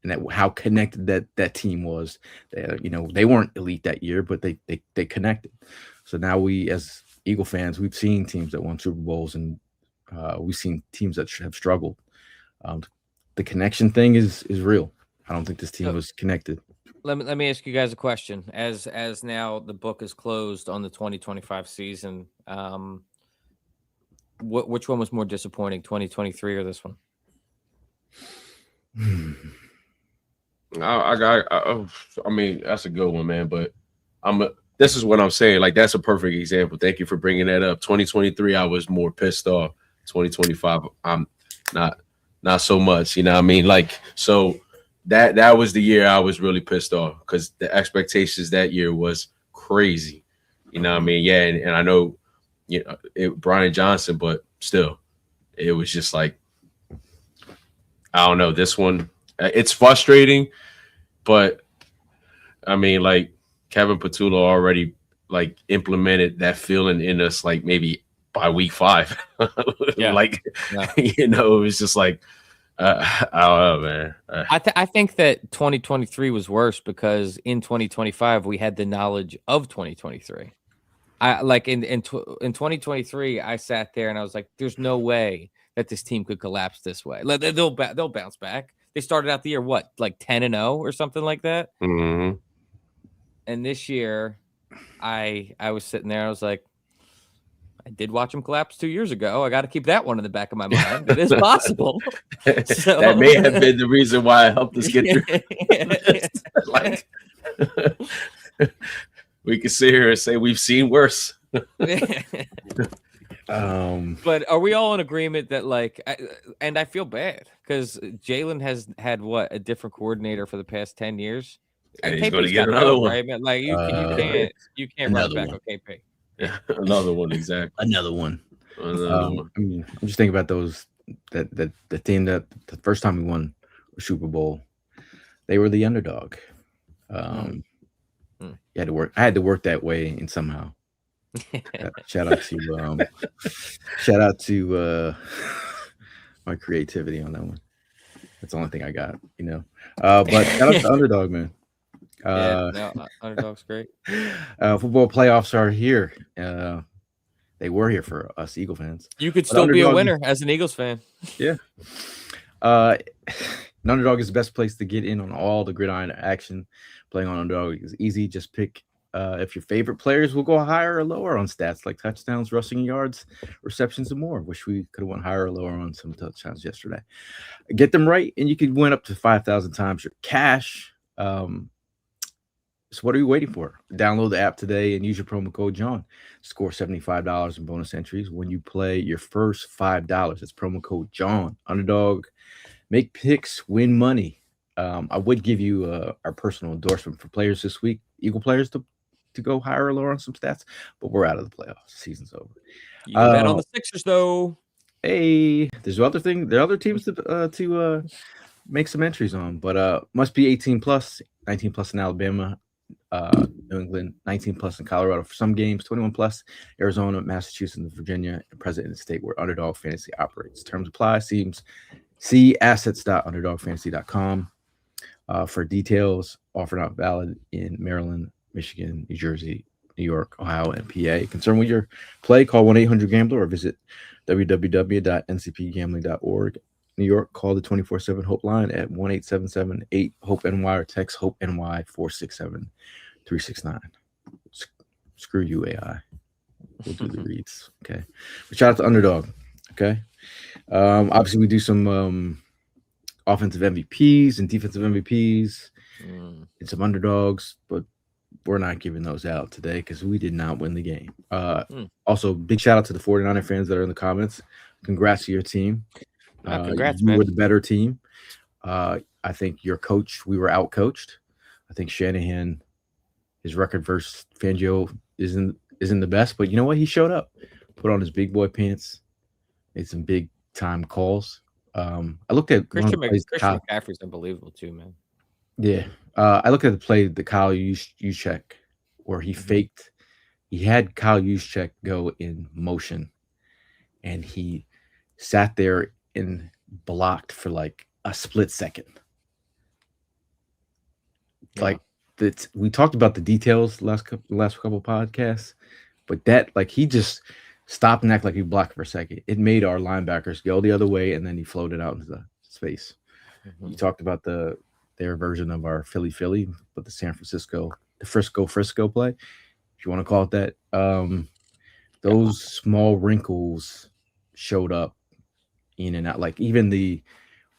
and that how connected that team was. They weren't elite that year, but they connected. So now we, as Eagle fans, we've seen teams that won Super Bowls, and we've seen teams that have struggled. The connection thing is real. I don't think this team was connected. Let me ask you guys a question. As now the book is closed on the 2025 season, which one was more disappointing, 2023 or this one? I mean, that's a good one, man. But this is what I'm saying. Like, that's a perfect example. Thank you for bringing that up. 2023, I was more pissed off. 2025, I'm not so much. You know what I mean? Like, so that was the year I was really pissed off because the expectations that year was crazy. You know what I mean? Yeah, and I know, Brian Johnson, but still, it was just like, I don't know. This one, it's frustrating, but I mean, like, Kevin Patullo already like implemented that feeling in us, like maybe by week 5. It was just like, I don't know, man. I think that 2023 was worse because in 2025 we had the knowledge of 2023. I like in 2023 I sat there and I was like, "There's no way that this team could collapse this way. Like, they'll bounce back." They started out the year like 10-0 or something like that. Mm-hmm. And this year, I was sitting there. I was like, I did watch them collapse 2 years ago. I got to keep that one in the back of my mind. It is possible. So, that may have been the reason why I helped us get through. Like, we can sit here and say we've seen worse. But are we all in agreement that, like, and I feel bad because Jalen has had a different coordinator for the past 10 years. And he's going to get another one. Right? Like, you can't run back on KP. Yeah, another one, exactly. Another one. I mean, I'm just thinking about those that the team that the first time we won a Super Bowl, they were the underdog. I had to work that way and somehow. Shout out to my creativity on that one. That's the only thing I got, But shout out to Underdog, man. Underdog's great. Football playoffs are here. They were here for us Eagle fans. You could still be a winner as an Eagles fan. Yeah. Underdog is the best place to get in on all the gridiron action. Playing on Underdog is easy. Just pick if your favorite players will go higher or lower on stats like touchdowns, rushing yards, receptions, and more. Wish we could have went higher or lower on some touchdowns yesterday. Get them right, and you could win up to 5,000 times your cash. So what are you waiting for? Download the app today and use your promo code Jawn. Score $75 in bonus entries when you play your first $5. That's promo code Jawn. Underdog, make picks, win money. I would give you our personal endorsement for players this week, Eagle players to go higher or lower on some stats, but we're out of the playoffs. Season's over. You bet on the Sixers, though. Hey, there are other teams to make some entries on, but must be 18 plus, 19 plus in Alabama, New England, 19 plus in Colorado for some games, 21 plus Arizona, Massachusetts, and Virginia, and present in the state where Underdog Fantasy operates. Terms apply. See assets.underdogfantasy.com for details. Offer not valid in Maryland, Michigan, New Jersey, New York, Ohio, and PA. Concerned with your play, call 1-800-GAMBLER or visit www.ncpgambling.org. New York, call the 24/7 Hope line at 1-877-8-HOPE-NY or text HOPE-NY 467-369. Screw you, AI. We'll do the reads. Okay. But shout out to Underdog. Okay. Obviously, we do some offensive MVPs and defensive MVPs and some underdogs, but we're not giving those out today because we did not win the game. Also, big shout out to the 49er fans that are in the comments. Congrats to your team. Congrats, you man. were the better team. I think your coach, we were out-coached. I think Shanahan, his record versus Fangio isn't the best, but you know what? He showed up, put on his big boy pants, made some big-time calls. I looked at Christian McCaffrey's unbelievable too, man. Yeah. I looked at the play that Kyle Juszczyk where he faked. He had Kyle Juszczyk go in motion, and he sat there and blocked for like a split second. Yeah. Like that, we talked about the details last couple podcasts, but that like he just stopped and acted like he blocked for a second. It made our linebackers go the other way, and then he floated out into the space. You talked about their version of our Philly, but the Frisco play, if you want to call it that. Those small wrinkles showed up in and out. Like even we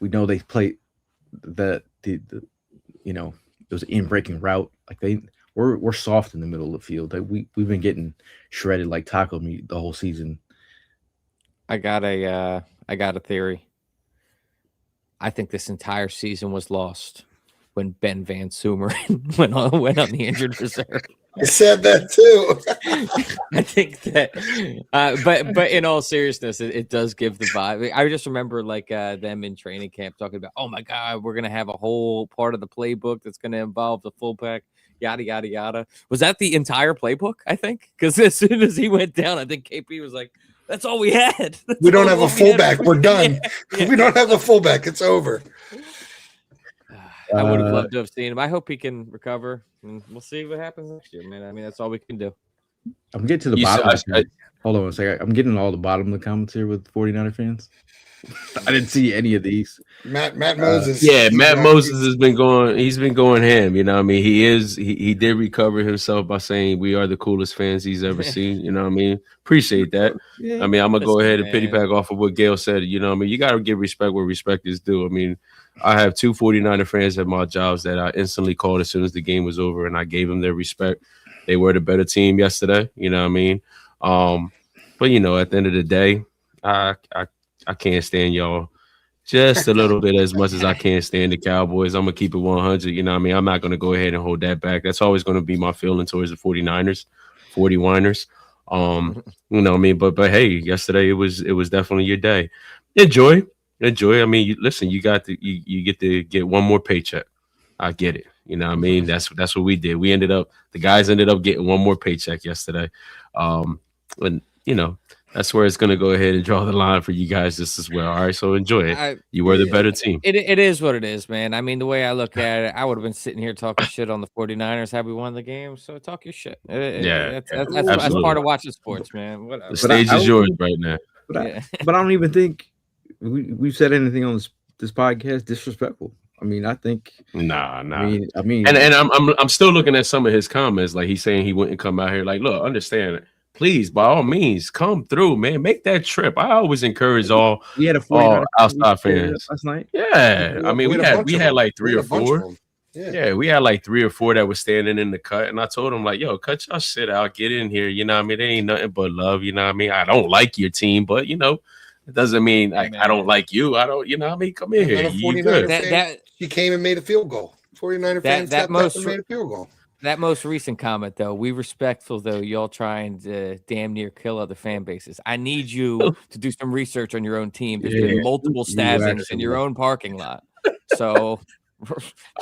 know they played the it was an in-breaking route. Like we're soft in the middle of the field. Like we've been getting shredded like taco meat the whole season. I got a theory. I think this entire season was lost when Ben Van Sumeren went on the injured reserve. I said that too. I think that, but in all seriousness, it does give the vibe. I just remember like them in training camp talking about, oh my God, we're gonna have a whole part of the playbook that's gonna involve the fullback, yada yada yada. Was that the entire playbook? I think because as soon as he went down, I think KP was like, "That's all we had. We don't have a fullback. We're done. Yeah. We don't have a fullback. It's over." I would have loved to have seen him. I hope he can recover, and we'll see what happens next year, man. I mean, that's all we can do. I'm getting to the bottom. Hold on a second. I'm getting all the bottom of the comments here with 49er fans. I didn't see any of these. Matt Moses. Matt Moses has been going. He's been going ham. You know what I mean? He did recover himself by saying we are the coolest fans he's ever seen. You know what I mean? Appreciate that. Yeah. I mean, I'm gonna go ahead and piggy back off of what Gail said. You know what I mean? You gotta give respect where respect is due. I mean, I have two 49er fans at my jobs that I instantly called as soon as the game was over, and I gave them their respect. They were the better team yesterday. You know what I mean? But you know, at the end of the day, I can't stand y'all just a little bit as much as I can't stand the Cowboys. I'm gonna keep it 100. You know what I mean? I'm not gonna go ahead and hold that back. That's always gonna be my feeling towards the 49ers, 40-winers. You know what I mean? But hey, yesterday it was definitely your day. Enjoy. I mean, you get to get one more paycheck. I get it. You know what I mean? That's what we did. The guys ended up getting one more paycheck yesterday. And you know, that's where it's going to go ahead and draw the line for you guys just as well. All right, so enjoy it. You were the better team. It is what it is, man. I mean, the way I look at it, I would have been sitting here talking shit on the 49ers had we won the game. So talk your shit. That's part of watching sports, man. Whatever. The stage is yours right now. But I don't even think we've said anything on this podcast disrespectful. I mean, I think nah. I mean, and I'm still looking at some of his comments. Like he's saying he wouldn't come out here. Like, look, understand it. Please, by all means, come through, man. Make that trip. I always encourage all outside fans last night. Yeah, I mean, we had like three or four. Yeah, we had like 3 or 4 that were standing in the cut, and I told them like, "Yo, cut your shit out, get in here." You know what I mean? It ain't nothing but love. You know what I mean? I don't like your team, but you know, it doesn't mean like I don't like you. I don't. You know what I mean? Come in here. You good? He came and made a field goal. 49er fans made a field goal. That most recent comment, though, we respectful, though, y'all trying to damn near kill other fan bases. I need you to do some research on your own team. There's been multiple stabbings in your own parking lot. So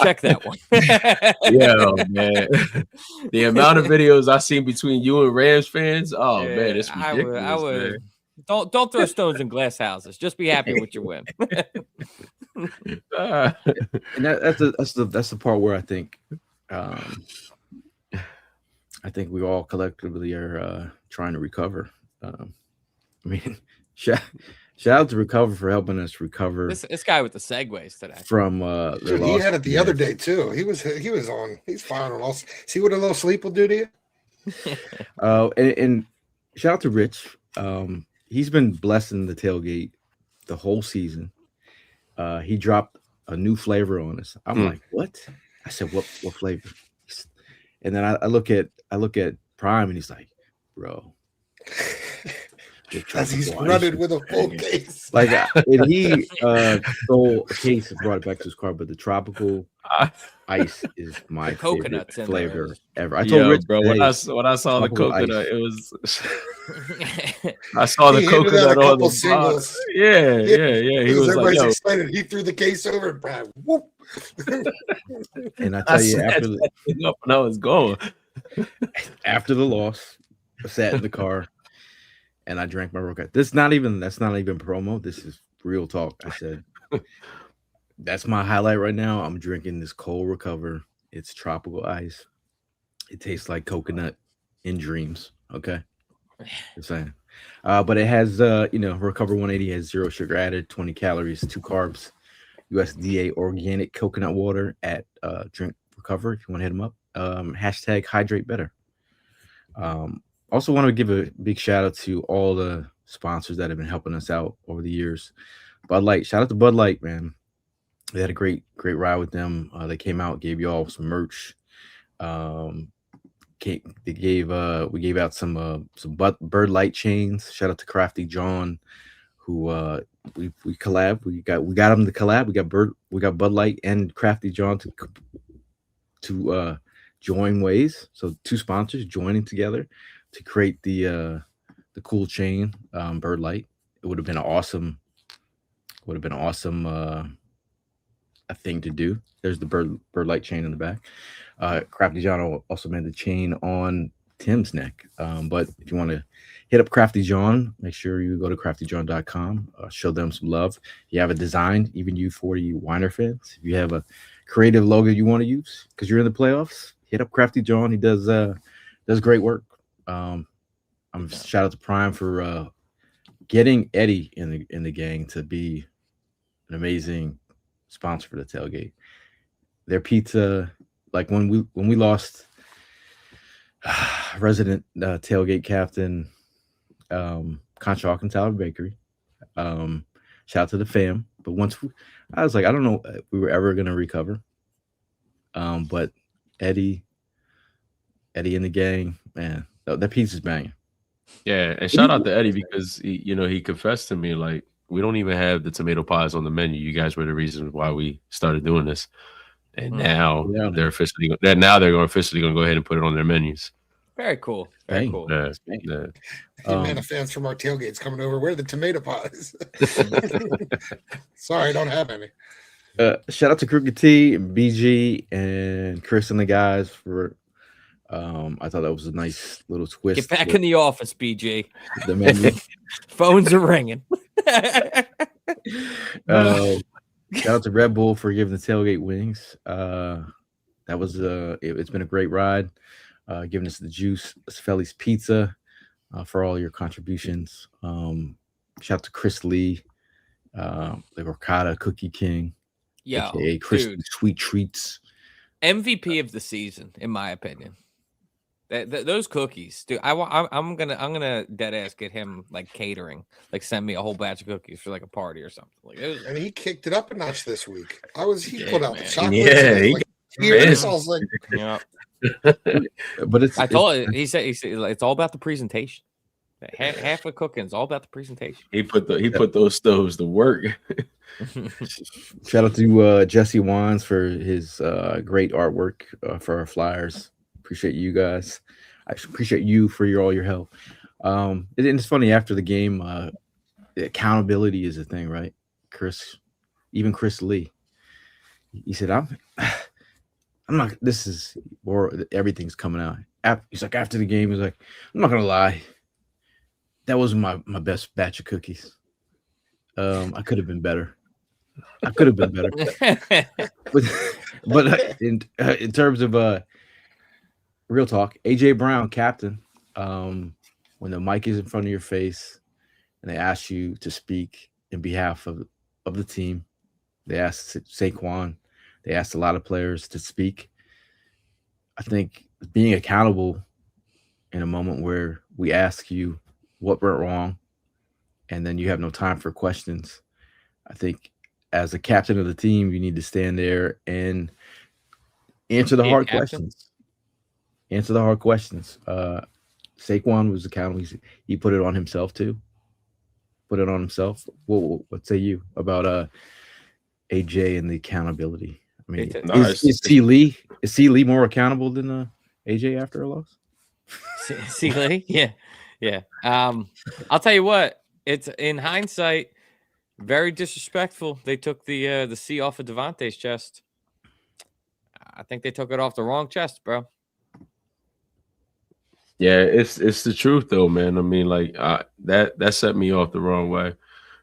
check that one. Yeah, man. The amount of videos I've seen between you and Rams fans, man, it's ridiculous. I would. Don't throw stones in glass houses. Just be happy with your win. And that's the part where I think we all collectively are trying to recover. I mean, shout out to Recover for helping us recover. This guy with the segues today. From Dude, he had it the other day too. He was on. He's firing on all. See what a little sleep will do to you. And shout out to Rich. He's been blessing the tailgate the whole season. He dropped a new flavor on us. I'm like, what? I said, what flavor? And then I look at Prime, and he's like, bro. As he's running with a full case. Like, and he stole a case and brought it back to his car, but the tropical ice is my favorite flavor ever. I told Rich, bro, when I saw the coconut, it was I saw the coconut on the box. Yeah. He was everybody's like, excited. He threw the case over and Brad, whoop. And I tell you, after that thing up and I was going. After the loss, I sat in the car and I drank my Roca. That's not even promo. This is real talk. I said, that's my highlight right now. I'm drinking this cold Recover. It's tropical ice. It tastes like coconut in dreams. Okay. I'm saying. But it has Recover 180 has 0 sugar added, 20 calories, 2 carbs, USDA organic coconut water at Drink Recover if you want to hit them up. Hashtag hydrate better. Also want to give a big shout out to all the sponsors that have been helping us out over the years. Bud Light, shout out to Bud Light, man. They had a great ride with them. They came out, gave y'all some merch. We gave out some Bird Light chains. Shout out to Crafty Jawn, who we collab. We got him to collab. We got Bud Light and Crafty Jawn to join ways. So 2 sponsors joining together to create the cool chain, Bird Light. It would have been awesome. A thing to do. There's the Bird Light chain in the back. Crafty Jawn also made the chain on Tim's neck. But if you want to hit up Crafty Jawn, make sure you go to craftyjawn.com. Show them some love. If you have a design, even you 40 Whiner fans, if you have a creative logo you want to use because you're in the playoffs, hit up Crafty Jawn. He does great work. Shout out to Prime for getting Eddie in the gang to be an amazing sponsor for the tailgate. Their pizza, like when we lost resident tailgate captain Concha Alcantara Bakery. Shout out to the fam. But I was like, I don't know if we were ever gonna recover. But Eddie and the gang, man, that pizza's banging. Yeah, and shout out to Eddie because he confessed to me like we don't even have the tomato pies on the menu. You guys were the reason why we started doing this, and now they're officially going to go ahead and put it on their menus. Very cool. Very cool. Yeah. Atlanta fans from our tailgates coming over. Where are the tomato pies? Sorry, I don't have any. Shout out to Crooked T and BG and Chris and the guys for. I thought that was a nice little twist. Get back in the office, BG. The menu. Phones are ringing. Shout out to Red Bull for giving the tailgate wings. That was it's been a great ride. Giving us the juice, Sfelli's Pizza, for all your contributions. Shout out to Chris Lee, the Ricotta Cookie King, aka Chris Sweet Treats. MVP of the season, in my opinion. Those cookies, dude. I'm gonna dead ass get him like catering, like send me a whole batch of cookies for like a party or something. Like and he kicked it up a notch this week. He put out the chocolate. Yeah, I was like, yeah. But I told you, he said it's all about the presentation. Half of cooking is all about the presentation. He put those stoves to work. Shout out to Jesse Wands for his great artwork for our flyers. Appreciate you guys. I appreciate you for all your help. And it's funny, after the game, accountability is a thing, right? Chris Lee, he said, I'm not, this is, or everything's coming out. He's like, after the game, he's like, I'm not gonna lie, that was my best batch of cookies. I could have been better. But in terms of real talk, AJ Brown, captain, when the mic is in front of your face and they ask you to speak in behalf of the team, they asked Saquon, they asked a lot of players to speak. I think being accountable in a moment where we ask you what went wrong, and then you have no time for questions. I think as a captain of the team, you need to stand there and answer the Be a hard captain? questions. Answer the hard questions. Saquon was accountable. He put it on himself too. Put it on himself. What say you about AJ and the accountability? I mean, It- No, is C. Lee more accountable than AJ after a loss? See, Lee? Yeah. I'll tell you what. It's in hindsight very disrespectful. They took the C off of Devontae's chest. I think they took it off the wrong chest, bro. Yeah, it's the truth though, man. I mean, like that set me off the wrong way,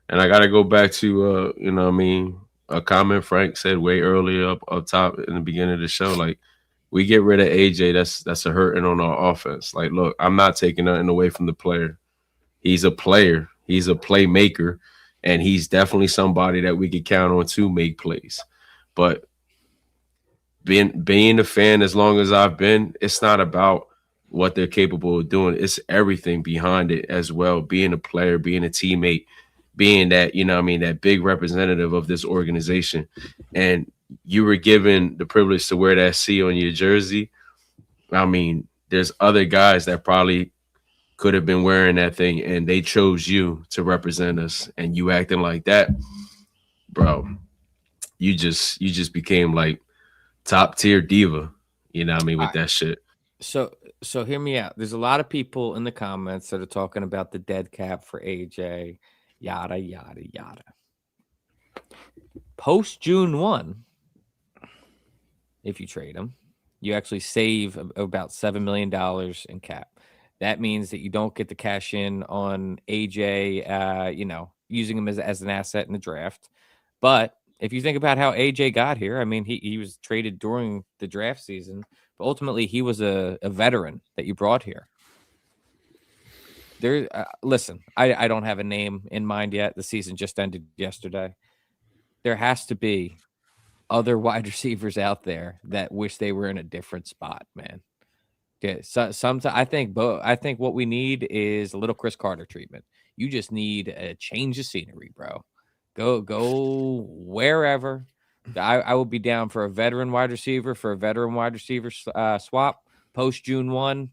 and I got to go back to you know, what I mean, a comment Frank said way earlier up top in the beginning of the show. Like, we get rid of AJ, that's a hurting on our offense. Like, look, I'm not taking nothing away from the player. He's a player. He's a playmaker, and he's definitely somebody that we could count on to make plays. But being a fan as long as I've been, it's not about what they're capable of doing. It's everything behind it as well. Being a player, being a teammate, being that, you know what I mean, that big representative of this organization. And you were given the privilege to wear that C on your jersey. I mean, there's other guys that probably could have been wearing that thing, and they chose you to represent us, and you acting like that, bro. You just became like top tier diva, you know what I mean, with that shit. So hear me out. There's a lot of people in the comments that are talking about the dead cap for AJ, yada yada yada. Post June 1, if you trade him, you actually save about $7 million in cap. That means that you don't get the cash in on AJ, using him as an asset in the draft. But if you think about how AJ got here, I mean, he was traded during the draft season, but ultimately he was a veteran that you brought here. Listen, I don't have a name in mind yet. The season just ended yesterday. There has to be other wide receivers out there that wish they were in a different spot, man. Yeah, sometimes I think what we need is a little Chris Carter treatment. You just need a change of scenery, bro. Go wherever. I will be down for a veteran wide receiver swap post June 1.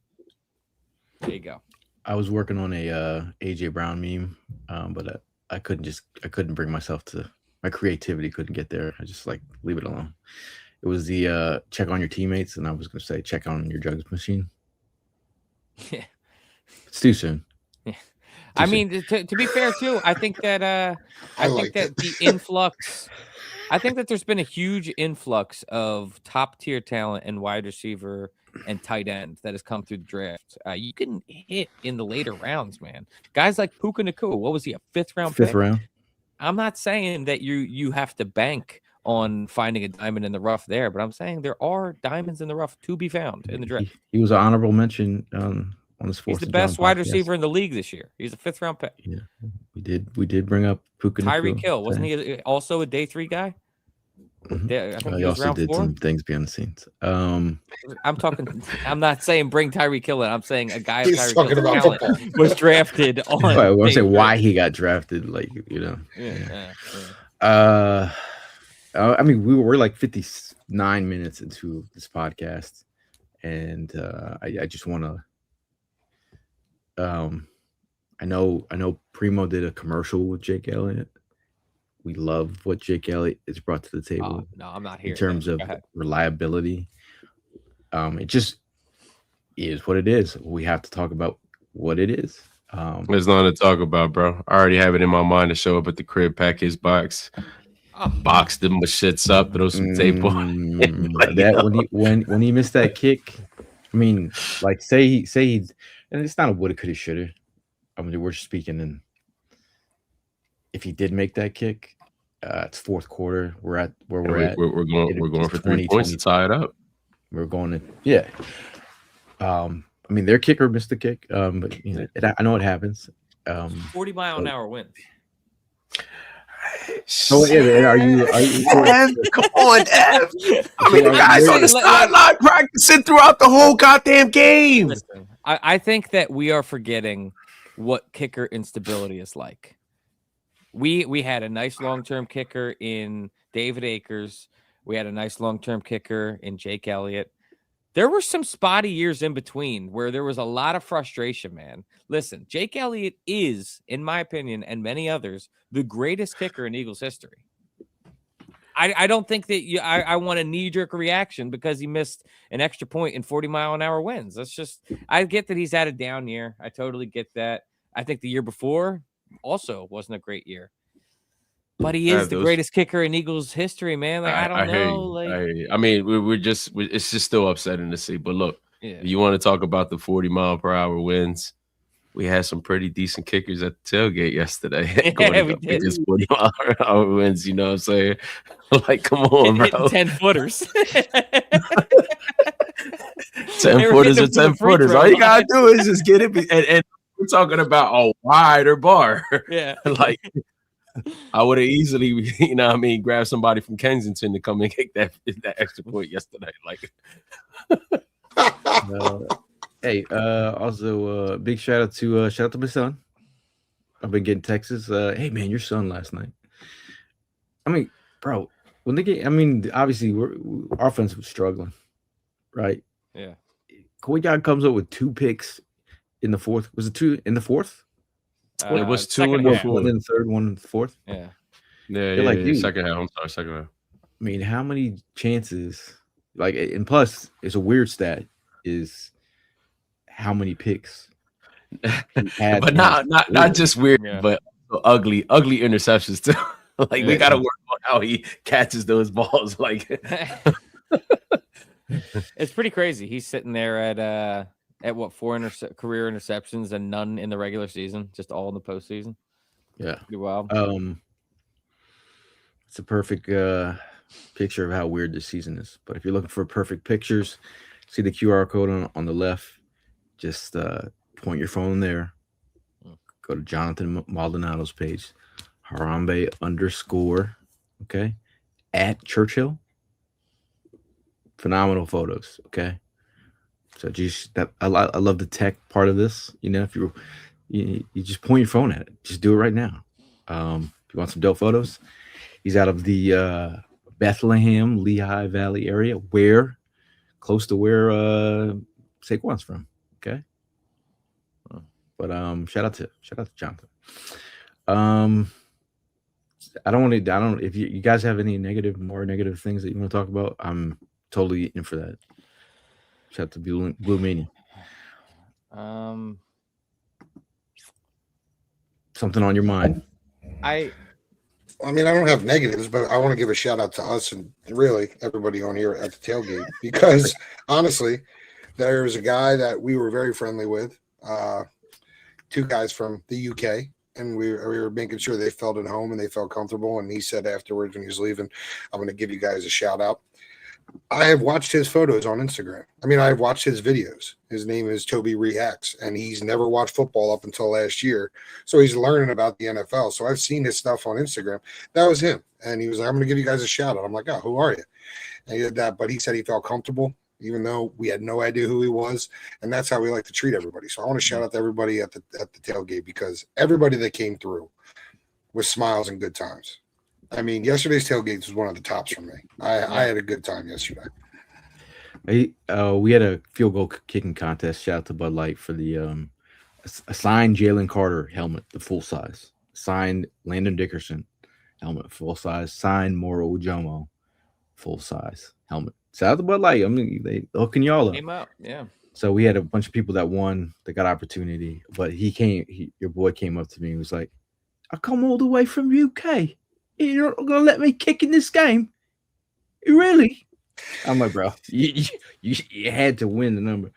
There you go. I was working on a AJ Brown meme, but I couldn't bring myself to. My creativity couldn't get there. I just like leave it alone. It was the check on your teammates, and I was going to say check on your drugs machine. Yeah, it's too soon. Yeah, I mean, to be fair too, I think that the influx. I think that there's been a huge influx of top tier talent and wide receiver and tight end that has come through the draft. You can hit in the later rounds, man. Guys like Puka Nacua, what was he, a fifth round? I'm not saying that you have to bank on finding a diamond in the rough there, but I'm saying there are diamonds in the rough to be found in the draft. He was an honorable mention on this. He's the best wide receiver in the league this year. He's a fifth round pick. Yeah, we did bring up Puka Tyreek Hill. Wasn't he also a day 3 guy? Mm-hmm. I think he also did 4. Some things behind the scenes. I'm talking. I'm not saying bring Tyreek Hill in. I'm saying a guy of He's talking about football. Was drafted on. I want to say why he got drafted. Like, you know. Yeah. I mean, we're like 59 minutes into this podcast, and I just want to. I know Primo did a commercial with Jake Elliott. We love what Jake Elliott has brought to the table. No, I'm not here in terms of reliability. It just is what it is. We have to talk about what it is. There's nothing to talk about, bro. I already have it in my mind to show up at the crib, pack his box, box them shits up, throw some tape on. That when he missed that kick, I mean, like say he, and it's not a woulda, coulda, shoulda. I mean, we're speaking in. If he did make that kick, it's fourth quarter. We're at where we're at. We're going for 3 points to tie it up. We're going to I mean, their kicker missed the kick, but you know, I know it happens. 40-mile-an-hour wind. So are you come on, Ev. I mean, the guys on the sideline practicing throughout the whole goddamn game. Listen, I think that we are forgetting what kicker instability is like. We had a nice long-term kicker in David Akers. We had a nice long-term kicker in Jake Elliott. There were some spotty years in between where there was a lot of frustration, man. Listen, Jake Elliott is, in my opinion, and many others, the greatest kicker in Eagles history. I don't think that I want a knee-jerk reaction because he missed an extra point in 40-mile-an-hour winds. That's just, I get that he's had a down year. I totally get that. I think the year before also wasn't a great year. But he is the greatest kicker in Eagles history, man. Like, I don't know. Like, I mean, it's just still upsetting to see. But look, yeah. you want to talk about the 40-mile-per-hour winds? We had some pretty decent kickers at the tailgate yesterday. Yeah, we did. 40-mile-per-hour winds, you know what I'm saying? Like, come on, bro. 10-footers. 10-footers or 10-footers. All you gotta do is just get it. And we're talking about a wider bar. Yeah. Like, I would have easily, you know what I mean, grabbed somebody from Kensington to come and kick that extra point yesterday. Like, hey, also big shout out to my son. I've been getting texts. Hey man, your son last night. I mean, bro, when they get, I mean, obviously our offense was struggling, right? Yeah. Kawhi God comes up with 2 picks in the fourth. Was it 2 in the fourth? It was 2 in the fourth. 1 in the third, 1 in the fourth. Yeah. Yeah. Second half. I'm sorry, second half. I mean, how many chances? Like, and plus, it's a weird stat. Is how many picks? But not just weird, but ugly interceptions too. Like, we gotta work on how he catches those balls. Like, it's pretty crazy. He's sitting there at what 4 career interceptions and none in the regular season, just all in the postseason. Yeah, pretty wild. It's a perfect picture of how weird this season is. But if you're looking for perfect pictures, see the QR code on the left. Just point your phone there. Go to Jonathan Maldonado's page, Harambe _ okay, at Churchill. Phenomenal photos. Okay. So just that I love the tech part of this. You know, if you just point your phone at it, just do it right now. If you want some dope photos, he's out of the Bethlehem, Lehigh Valley area, close to where Saquon's from. Okay, but shout out to Jonathan. I don't. If you guys have any more negative things that you want to talk about, I'm totally in for that. Shout out to Blue Mania. Something on your mind? I mean, I don't have negatives, but I want to give a shout out to us and really everybody on here at the tailgate, because honestly, there's a guy that we were very friendly with, 2 guys from the UK, and we were making sure they felt at home and they felt comfortable. And he said afterwards when he was leaving, I'm going to give you guys a shout out. I have watched his photos on Instagram. I mean, I've watched his videos. His name is Toby Reacts, and he's never watched football up until last year. So he's learning about the NFL. So I've seen his stuff on Instagram. That was him. And he was like, I'm going to give you guys a shout out. I'm like, oh, who are you? And he did that. But he said he felt comfortable, even though we had no idea who he was. And that's how we like to treat everybody. So I want to shout out to everybody at the tailgate, because everybody that came through was smiles and good times. I mean, yesterday's tailgate was one of the tops for me. I had a good time yesterday. We had a field goal kicking contest. Shout out to Bud Light for the signed Jalen Carter helmet, the full size. Signed Landon Dickerson helmet, full size. Signed Moro Ujomo, full size helmet. Shout out to Bud Light. I mean, they hooking y'all up. Came out, yeah. So we had a bunch of people that won, that got opportunity. But your boy came up to me and was like, I come all the way from UK. You're not gonna let me kick in this game? Really? I'm like, bro, you had to win the number.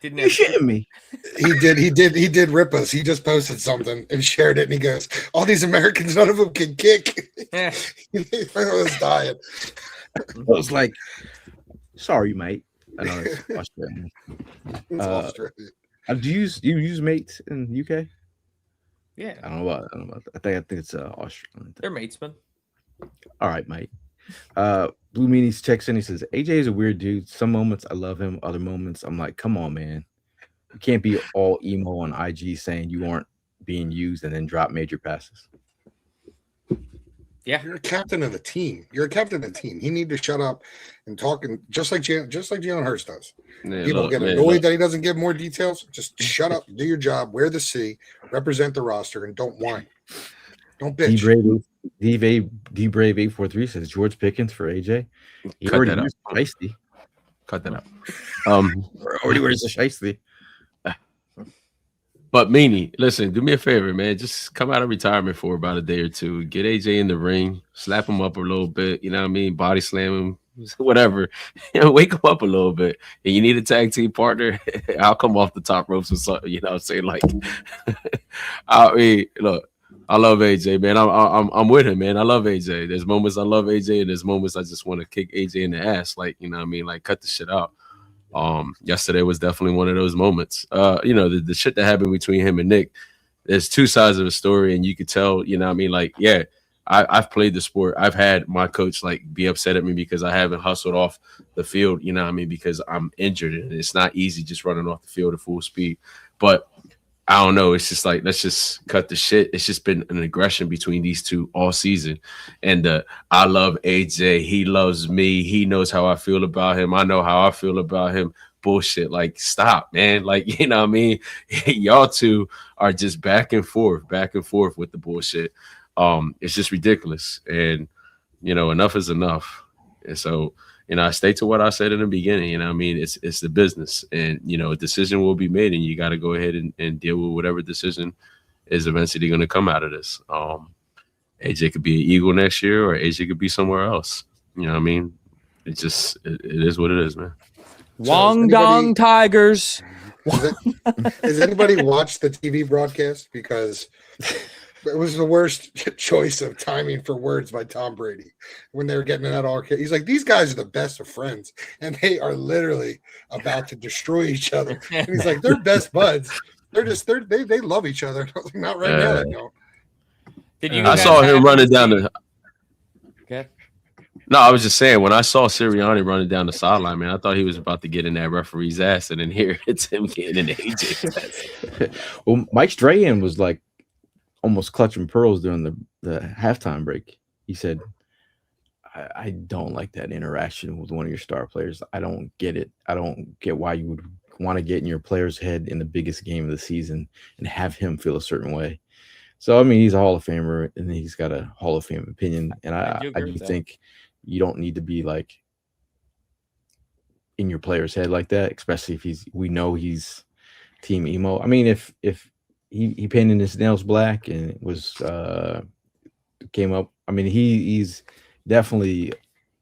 You're shitting me. He did rip us. He just posted something and shared it, and he goes, all these Americans, none of them can kick. I was dying. I was like, sorry, mate. I know it's Australia. Do you use mates in the UK? Yeah. I don't know about that. I think it's Australian. They're matesmen. All right, mate. Blue Meanies checks in. He says, AJ is a weird dude. Some moments I love him. Other moments I'm like, come on, man. You can't be all emo on IG saying you aren't being used and then drop major passes. Yeah. You're a captain of the team. You're a captain of the team. You need to shut up and talk, and just like Jalen Hurts does. Man, People look, get man, annoyed look. that he doesn't give more details. Just shut up, do your job, wear the C, represent the roster, and don't whine. Don't bitch. D-Brave 843 says George Pickens for AJ. He Cut already that out. used Shiesty. Cut that out. Already wears the Shiesty. But Meanie, listen, do me a favor, man. Just come out of retirement for about a day or two. Get AJ in the ring, slap him up a little bit. You know what I mean? Body slam him, whatever. Wake him up a little bit. And you need a tag team partner. I'll come off the top ropes or something. You know what I'm saying? Like, I mean, look, I love AJ, man. I'm with him, man. I love AJ. There's moments I love AJ, and there's moments I just want to kick AJ in the ass. Like, you know what I mean? Like, cut the shit out. Yesterday was definitely one of those moments. You know, the shit that happened between him and Nick, there's two sides of the story, and you could tell, you know what I mean? Like, yeah, I've played the sport. I've had my coach like be upset at me because I haven't hustled off the field, you know what I mean? Because I'm injured and it's not easy just running off the field at full speed. But I don't know. It's just like, let's just cut the shit. It's just been an aggression between these two all season. And I love AJ. He loves me. He knows how I feel about him. I know how I feel about him. Bullshit. Like, stop, man. Like, you know what I mean? Y'all two are just back and forth with the bullshit. It's just ridiculous. And, you know, enough is enough. And so, you know, I stay to what I said in the beginning. You know what I mean? It's the business. And, you know, a decision will be made, and you got to go ahead and deal with whatever decision is eventually going to come out of this. AJ could be an Eagle next year, or AJ could be somewhere else. You know what I mean? It is what it is, man. Wong Dong Tigers. Has anybody watched the TV broadcast? Because it was the worst choice of timing for words by Tom Brady when they were getting in that arcade. He's like, these guys are the best of friends, and they are literally about to destroy each other. And he's like, they're best buds. They love each other. I was like, not right now. They don't. Did you I guys saw him happen running to down see- the. Okay. No, I was just saying, when I saw Sirianni running down the sideline, man, I thought he was about to get in that referee's ass, and then here it's him getting in AJ's ass. Well, Mike Strahan was like almost clutching pearls during the halftime break. He said, I don't like that interaction with one of your star players. I don't get it. I don't get why you would want to get in your player's head in the biggest game of the season and have him feel a certain way. So, I mean, he's a Hall of Famer, and he's got a Hall of Fame opinion. And I do think you don't need to be like in your player's head like that, especially if we know he's team emo. I mean, if he painted his nails black and it was came up. I mean, he's definitely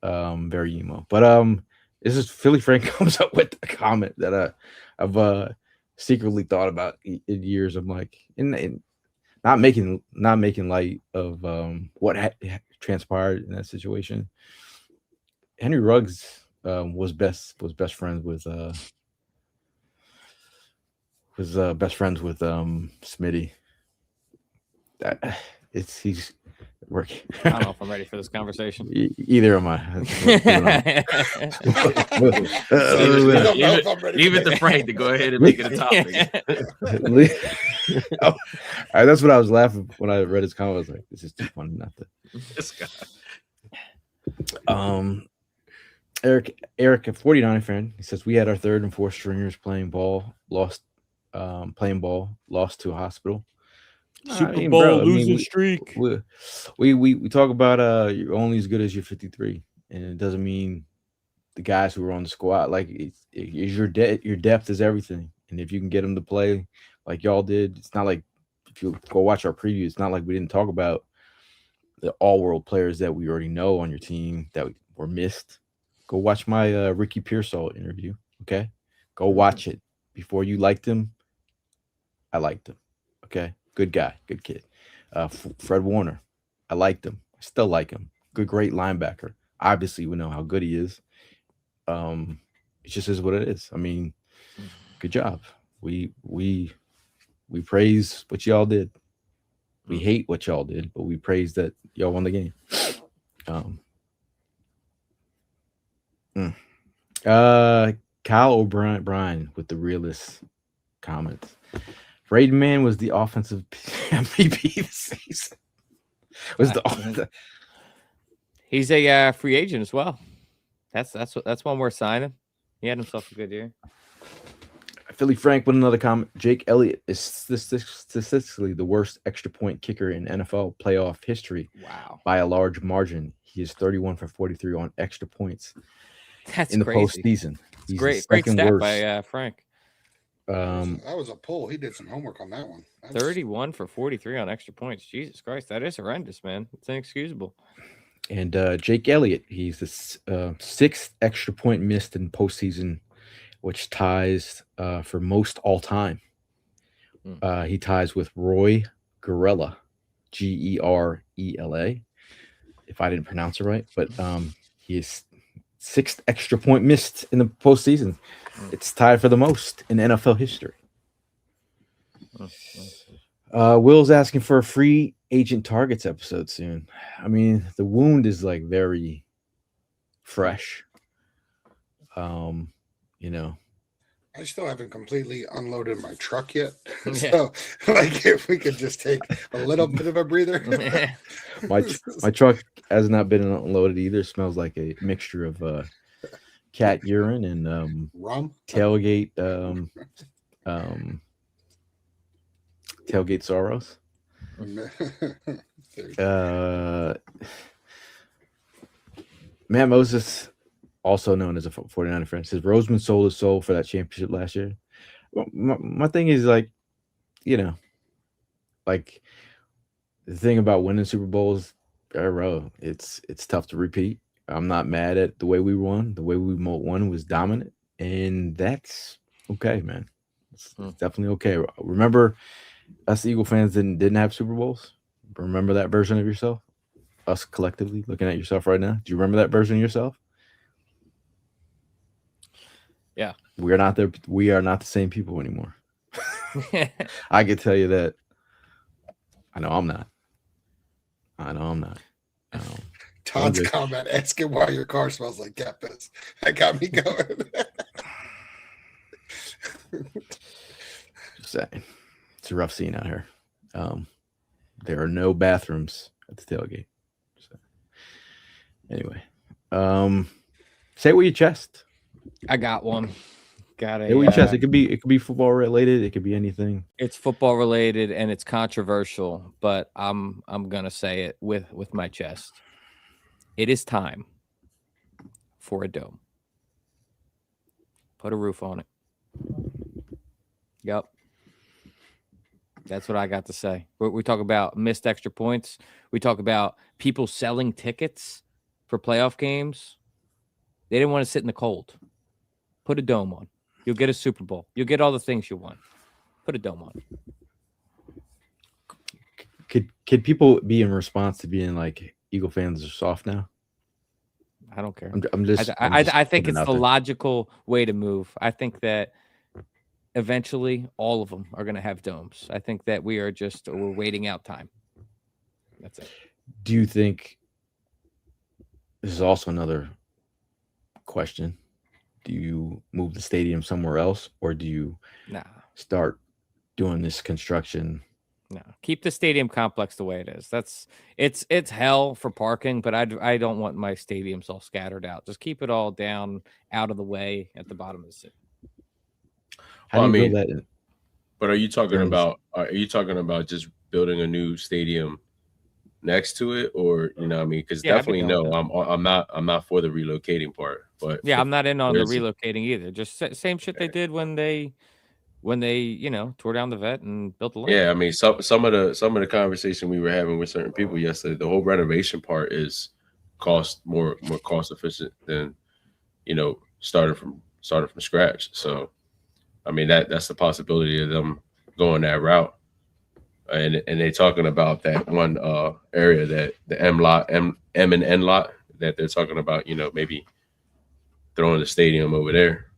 very emo. But this is Philly Frank comes up with a comment that I've secretly thought about in years. I'm like, and not making light of what transpired in that situation. Henry Ruggs was best friends with Smitty. He's working. I don't know if I'm ready for this conversation. Either am I. Leave it to Frank to go ahead and make it a topic. All right, that's what I was laughing when I read his comment. I was like, this is too funny not to. This guy. Eric, a 49 fan, he says we had our third and fourth stringers playing ball, lost to a hospital. Super Bowl losing streak. We talk about you're only as good as your 53, and it doesn't mean the guys who are on the squad. Like it's your depth is everything, and if you can get them to play like y'all did, it's not like if you go watch our preview, it's not like we didn't talk about the all-world players that we already know on your team that were missed. Go watch my Ricky Pearsall interview. Okay, go watch it. Before you liked him, I liked him. Okay, good guy, good kid. Fred Warner, I liked him. I still like him. Great linebacker. Obviously, we know how good he is. It just is what it is. I mean, good job. We praise what y'all did. We hate what y'all did, but we praise that y'all won the game. Kyle O'Brien with the realest comments. Braden Mann was the offensive MVP this season. He's a free agent as well. That's one worth signing. He had himself a good year. Philly Frank with another comment. Jake Elliott is statistically the worst extra point kicker in NFL playoff history. Wow. By a large margin. He is 31 for 43 on extra points. That's in the crazy. postseason. He's great stat worst. By Frank. That was a pull. He did some homework on that one. 31 for 43 on extra points. Jesus Christ, that is horrendous, man. It's inexcusable. And Jake Elliott, he's the sixth extra point missed in postseason, which ties for most all time. He ties with Roy Gerela, Gerela, if I didn't pronounce it right. But he is sixth extra point missed in the postseason. It's tied for the most in NFL history. Will's asking for a free agent targets episode soon. I mean, the wound is like very fresh. You know, I still haven't completely unloaded my truck yet. So, like, if we could just take a little bit of a breather. my truck has not been unloaded either. It smells like a mixture of cat urine and rum, tailgate tailgate sorrows. Matt Moses, also known as a 49er fan, says Roseman sold his soul for that championship last year. Well, my thing is, like, you know, like the thing about winning Super Bowls, it's tough to repeat. I'm not mad at the way we won. The way we won was dominant, and that's okay, man. It's definitely okay. Remember, us Eagle fans didn't have Super Bowls. Remember that version of yourself? Us collectively looking at yourself right now. Do you remember that version of yourself? Yeah. We are not the same people anymore. I can tell you that. I know I'm not. Todd's comment asking why your car smells like cat piss. That got me going. Just saying. It's a rough scene out here. There are no bathrooms at the tailgate. So, anyway, say it with your chest. I got one. Got it with your chest. It could be football related. It could be anything. It's football related and it's controversial, but I'm gonna say it with my chest. It is time for a dome. Put a roof on it. Yep. That's what I got to say. We talk about missed extra points. We talk about people selling tickets for playoff games. They didn't want to sit in the cold. Put a dome on. You'll get a Super Bowl. You'll get all the things you want. Put a dome on. Could people be in response to being like Eagle fans are soft now? I don't care. I think it's the logical way to move. I think that eventually all of them are going to have domes. I think that we're waiting out time. That's it. Do you think this is also another question? Do you move the stadium somewhere else, or do you start doing this construction? No, keep the stadium complex the way it is. It's hell for parking, but I don't want my stadiums all scattered out. Just keep it all down out of the way at the bottom of the city. Well, I mean, but are you talking about just building a new stadium next to it, or you know, I mean, because definitely no, I'm not for the relocating part. But yeah, I'm not in on the relocating either. Just same shit they did when they tore down the vet and built the land. Yeah, I mean, some of the conversation we were having with certain people yesterday, the whole renovation part is more cost efficient than starting from scratch. So I mean, that's the possibility of them going that route. And they're talking about that one area, that the M and N lot, that they're talking about, maybe throwing the stadium over there.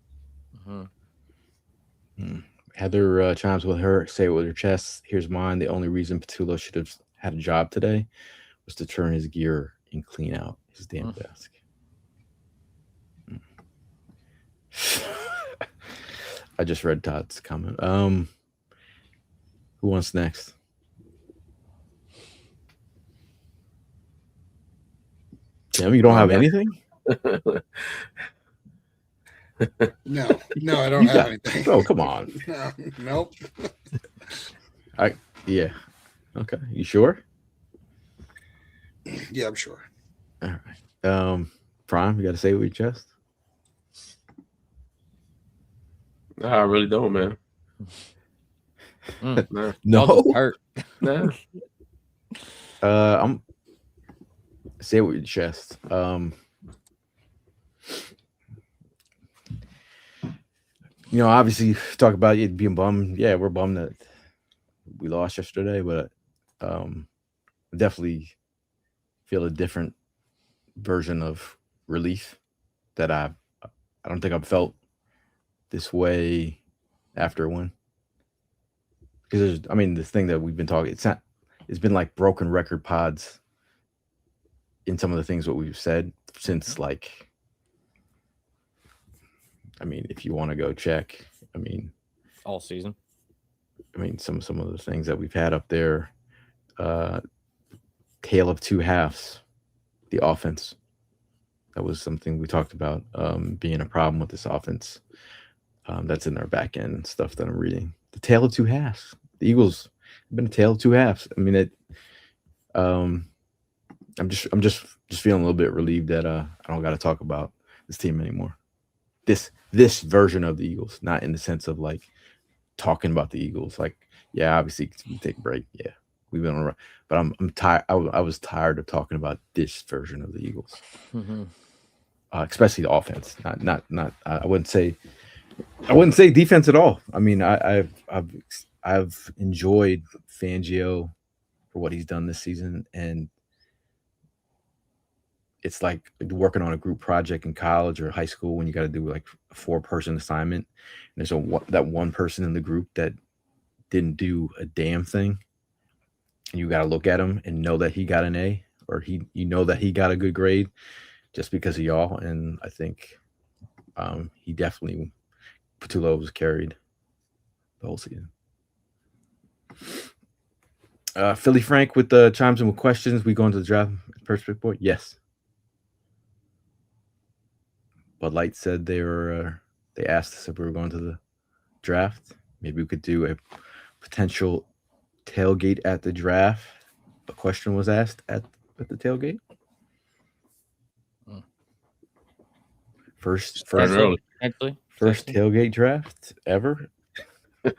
Heather chimes with her, say it with her chest. Here's mine. The only reason Patullo should have had a job today was to turn his gear and clean out his damn desk. I just read Todd's comment. Who wants next? Tim, you don't have anything? No, I don't have anything. Oh, come on. No, nope. Yeah. Okay. You sure? Yeah, I'm sure. All right. Prime, you got to say it with your chest. Nah, I really don't, man. Nah. No. Hurt. Nah. I'm say it with your chest. Obviously talk about it being bummed. Yeah, we're bummed that we lost yesterday, but definitely feel a different version of relief that I don't think I've felt this way after a win. Because the thing that we've been talking, it's been like broken record pods in some of the things what we've said since if you want to go check, All season. Some of the things that we've had up there, tale of two halves, the offense. That was something we talked about being a problem with this offense. That's in our back end stuff that I'm reading. The tale of two halves. The Eagles have been a tale of two halves. I'm just feeling a little bit relieved that I don't got to talk about this team anymore. This version of the Eagles, not in the sense of like talking about the Eagles. Like, yeah, obviously we take a break. Yeah, we've been on a run, but I'm tired. I was tired of talking about this version of the Eagles, especially the offense. Not. I wouldn't say defense at all. I've enjoyed Fangio for what he's done this season, and it's like working on a group project in college or high school when you got to do like a 4-person assignment. And there's that one person in the group that didn't do a damn thing. And you got to look at him and know that he got an A, or that he got a good grade just because of y'all. And I think he definitely, Patullo was carried the whole season. Philly Frank with the chimes in with questions. We go into the draft perspective board. Yes. Bud Light said they asked us if we were going to the draft. Maybe we could do a potential tailgate at the draft. A question was asked at the tailgate. First tailgate draft ever. It's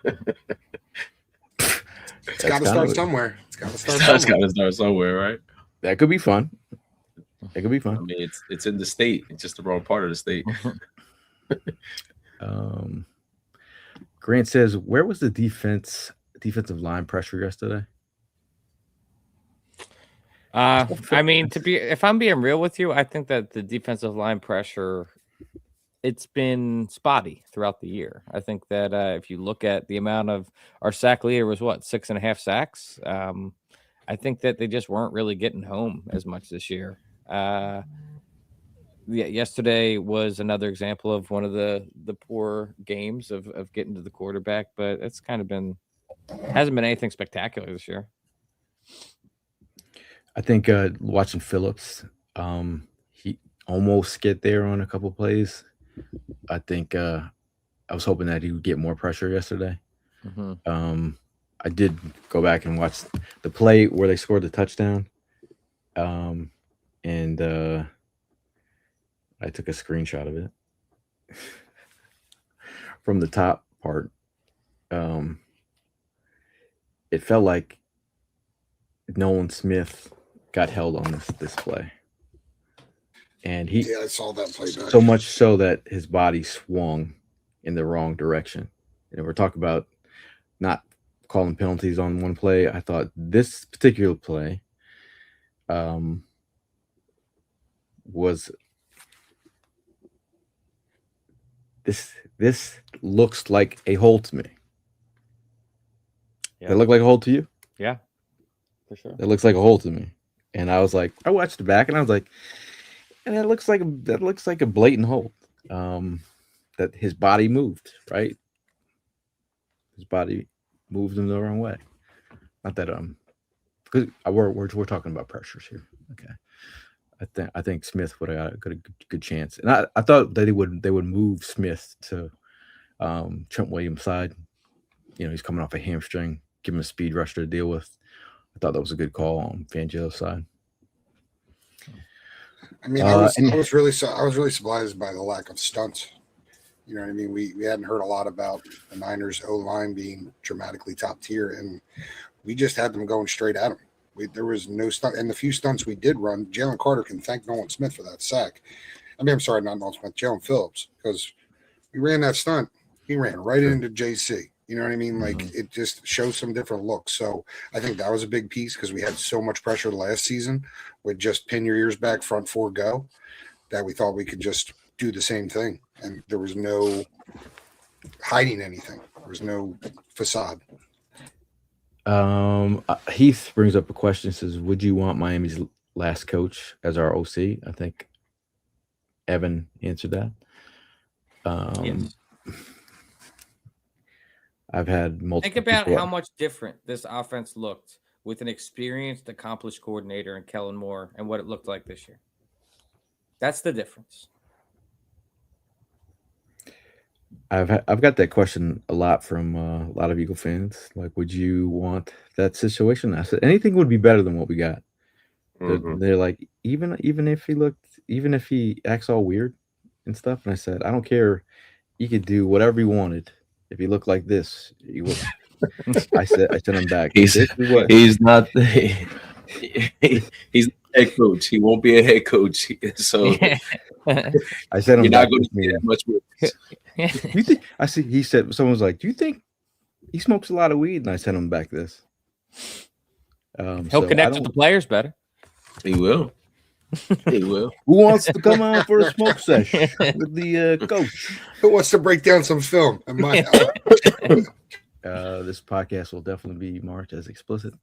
got to start somewhere. It's got to start somewhere, right? That could be fun. It's in the state. It's just the wrong part of the state. Grant says, where was the defensive line pressure yesterday? If I'm being real with you, I think that the defensive line pressure, it's been spotty throughout the year. I think that if you look at the amount of our sack leader was 6.5 sacks. I think that they just weren't really getting home as much this year. Yesterday was another example of one of the poor games of getting to the quarterback, but it's kind of hasn't been anything spectacular this year. I think watching Phillips, he almost get there on a couple plays. I think I was hoping that he would get more pressure yesterday. I did go back and watch the play where they scored the touchdown. And I took a screenshot of it from the top part. It felt like Nolan Smith got held on this play. And I saw that play back. So much so that his body swung in the wrong direction. And we're talking about not calling penalties on one play. I thought this particular play was this looks like a hold to me. Yeah. It looked like a hold to you? Yeah, for sure. It looks like a hold to me. And I was like, I watched the back and I was like, and that looks like a blatant hold. That his body moved, right? His body moved him the wrong way. Not that because we're talking about pressures here. Okay. I think Smith would have got a good chance, and I thought that they would move Smith to Trent Williams' side. You know, he's coming off a hamstring, give him a speed rusher to deal with. I thought that was a good call on Fangio's side. I mean, I was really surprised by the lack of stunts. You know what I mean? We hadn't heard a lot about the Niners O-line being dramatically top tier, and we just had them going straight at them. There was no stunt, and the few stunts we did run, Jalen Carter can thank Nolan Smith for that sack. I mean, I'm sorry, not Nolan Smith, Jalen Phillips, because we ran that stunt. He ran right into JC. You know what I mean? Like, it just shows some different looks. So I think that was a big piece because we had so much pressure last season with just pin your ears back, front four, go, that we thought we could just do the same thing. And there was no hiding anything. There was no facade. Heath brings up a question, says, would you want Miami's last coach as our OC? I think Evan answered that. Yes. I've had multiple. Think about how much different this offense looked with an experienced, accomplished coordinator in Kellen Moore and what it looked like this year. That's the difference. I've got that question a lot from a lot of Eagle fans. Like, would you want that situation? I said anything would be better than what we got. They're like, even if he acts all weird and stuff. And I said, I don't care. He could do whatever he wanted. If he looked like this, he would. I sent him back. He's not the he's the head coach. He won't be a head coach. So I sent him. You're back not going to see that much with. You think? I see. He said, someone was like, "Do you think he smokes a lot of weed?" And I sent him back this. He'll connect with the players better. He will. He will. Who wants to come out for a smoke session with the coach? Who wants to break down some film? This podcast will definitely be marked as explicit.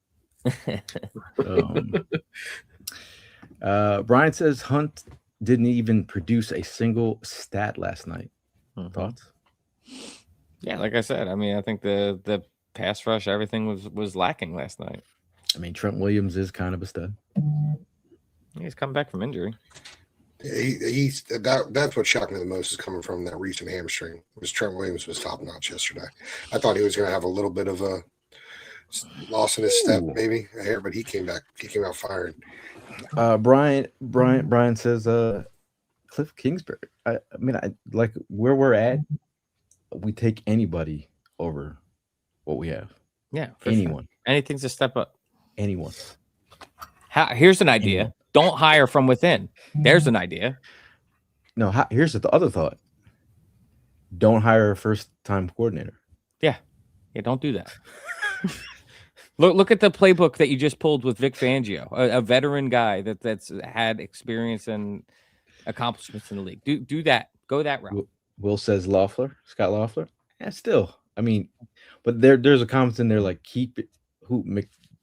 Brian says Hunt didn't even produce a single stat last night. Thoughts? Yeah, like I said, I mean, I think the pass rush, everything was lacking last night. I mean, Trent Williams is kind of a stud. He's come back from injury. That's what shocked me the most is coming from that recent hamstring. Was Trent Williams was top notch yesterday. I thought he was going to have a little bit of a loss in his step, maybe a hair, but he came back. He came out firing. Brian says Cliff Kingsbury. I mean, I like where we're at. We take anybody over what we have. Yeah, anyone. Sure. Anything's a step up. Anyone. Here's an idea. Anyone. Don't hire from within. There's an idea. No, here's the other thought. Don't hire a first-time coordinator. Yeah, don't do that. Look at the playbook that you just pulled with Vic Fangio, a veteran guy that's had experience and accomplishments in the league. Do that. Go that route. Will says Scott Loeffler. Yeah, still. I mean, but there's a comment in there like keep it.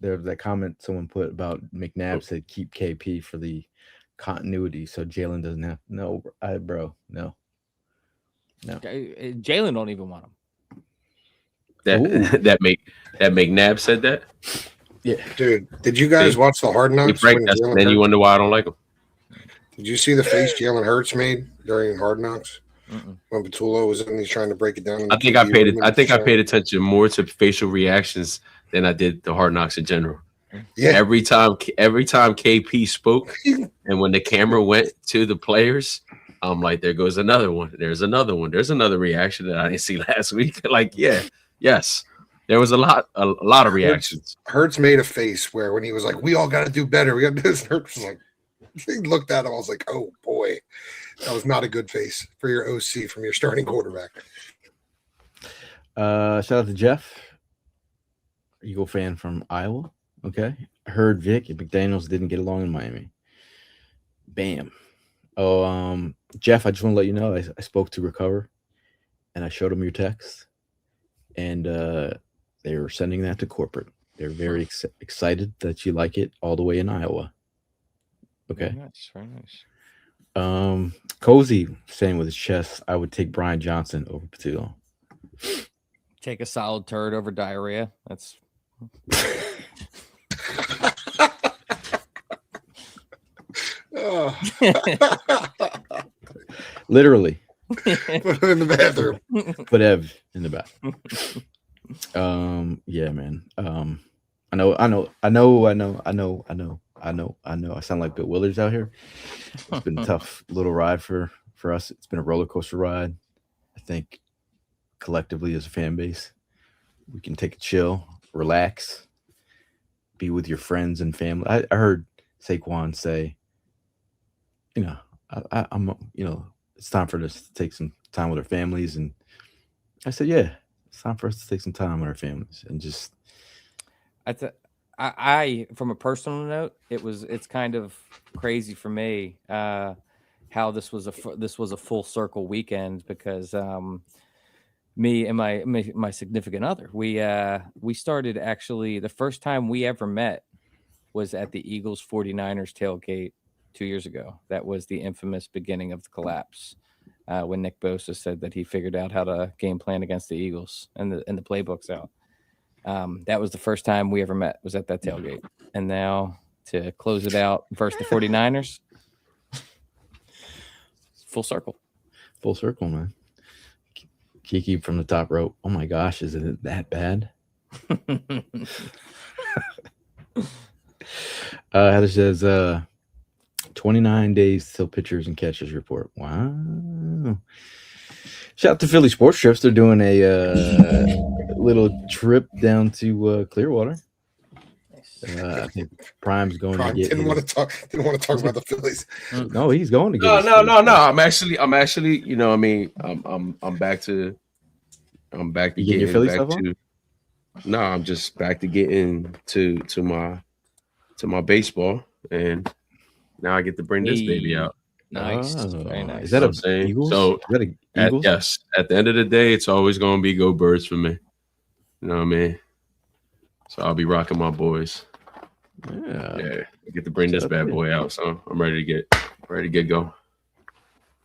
There's that comment someone put about McNabb said keep KP for the continuity, so Jalen doesn't have no. No. Jalen don't even want him. That McNabb said that. Yeah, dude. Did you guys watch the Hard Knocks? Then you wonder why I don't like him. Did you see the face Jalen Hurts made during Hard Knocks? When Patullo was in, he's trying to break it down. I think I paid attention more to facial reactions than I did the Hard Knocks in general. Yeah. Every time KP spoke, and when the camera went to the players, I'm like, there goes another one. There's another one. There's another reaction that I didn't see last week. Like, yes. There was a lot of reactions. Hurts made a face where when he was like, we all got to do better. We got to do this. Hurts was like, he looked at him. I was like, oh boy, that was not a good face for your OC from your starting quarterback. Shout out to Jeff, Eagle fan from Iowa. Okay. Heard Vic and McDaniels didn't get along in Miami. Bam. Oh, Jeff, I just want to let you know I spoke to Recover and I showed them your text, and they were sending that to corporate. They're very excited that you like it all the way in Iowa. Okay. Very nice. Cozy saying with his chest, I would take Brian Johnson over Patullo. Take a solid turd over diarrhea. That's Oh. Literally. Put him in the bathroom. Put Ev in the back. Yeah, man. I know. I sound like Bill Willers out here. It's been a tough little ride for us. It's been a roller coaster ride. I think collectively as a fan base, we can take a chill, relax, be with your friends and family. I heard Saquon say, I'm it's time for us to take some time with our families. And I said, yeah, it's time for us to take some time with our families and just. I from a personal note, it's kind of crazy for me how this was a full circle weekend because me and my significant other, we started actually the first time we ever met was at the Eagles 49ers tailgate 2 years ago. That was the infamous beginning of the collapse when Nick Bosa said that he figured out how to game plan against the Eagles and the playbook's out. That was the first time we ever met, was at that tailgate. And now to close it out versus the 49ers, full circle. Full circle, man. Kiki from the top rope. Oh my gosh, is it that bad? Heather says 29 days till pitchers and catchers report. Wow. Shout out to Philly Sports Trips. They're doing a little trip down to Clearwater. I think Prime's going to get. Didn't want to talk about the Phillies. No, he's going to get. No. I'm actually. I'm back to. You getting your Philly stuff on? No, I'm just back to getting to my baseball, and now I get to bring this baby out. Nice, very nice. Is that You know what I'm saying? Eagles? So is that a Eagles? yes, at the end of the day, it's always going to be Go Birds for me. You know what I mean? So I'll be rocking my boys. Yeah, I get to bring this bad boy out, so I'm ready to get going.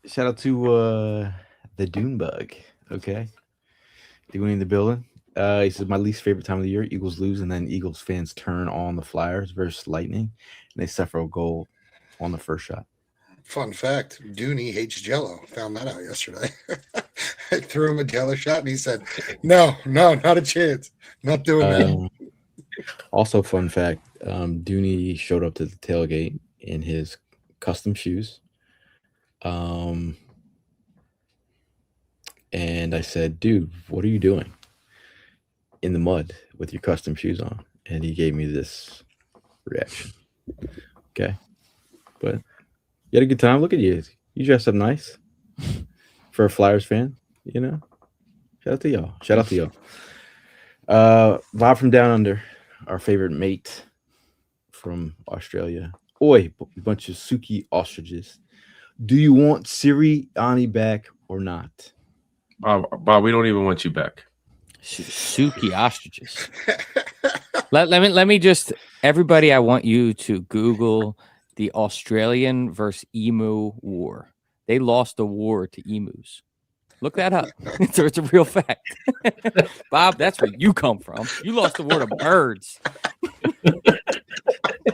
Shout out to the Dune Bug. Okay, doing in the building. He says my least favorite time of the year: Eagles lose, and then Eagles fans turn on the Flyers versus Lightning, and they suffer a goal on the first shot. Fun fact: Dooney hates Jello. Found that out yesterday. I threw him a Jello shot, and he said, "No, not a chance. Not doing that." Also, fun fact: Dooney showed up to the tailgate in his custom shoes. And I said, "Dude, what are you doing in the mud with your custom shoes on?" And he gave me this reaction. Okay, but you had a good time. Look at you. You dressed up nice for a Flyers fan. You know, shout out to y'all. Bob from Down Under, our favorite mate from Australia. Oi, bunch of Suki ostriches. Do you want Sirianni back or not? Bob, we don't even want you back. Suki ostriches. let me just, everybody, I want you to Google the Australian versus emu war. They lost a war to emus. Look that up. It's a real fact. Bob, that's where you come from. You lost the war to birds.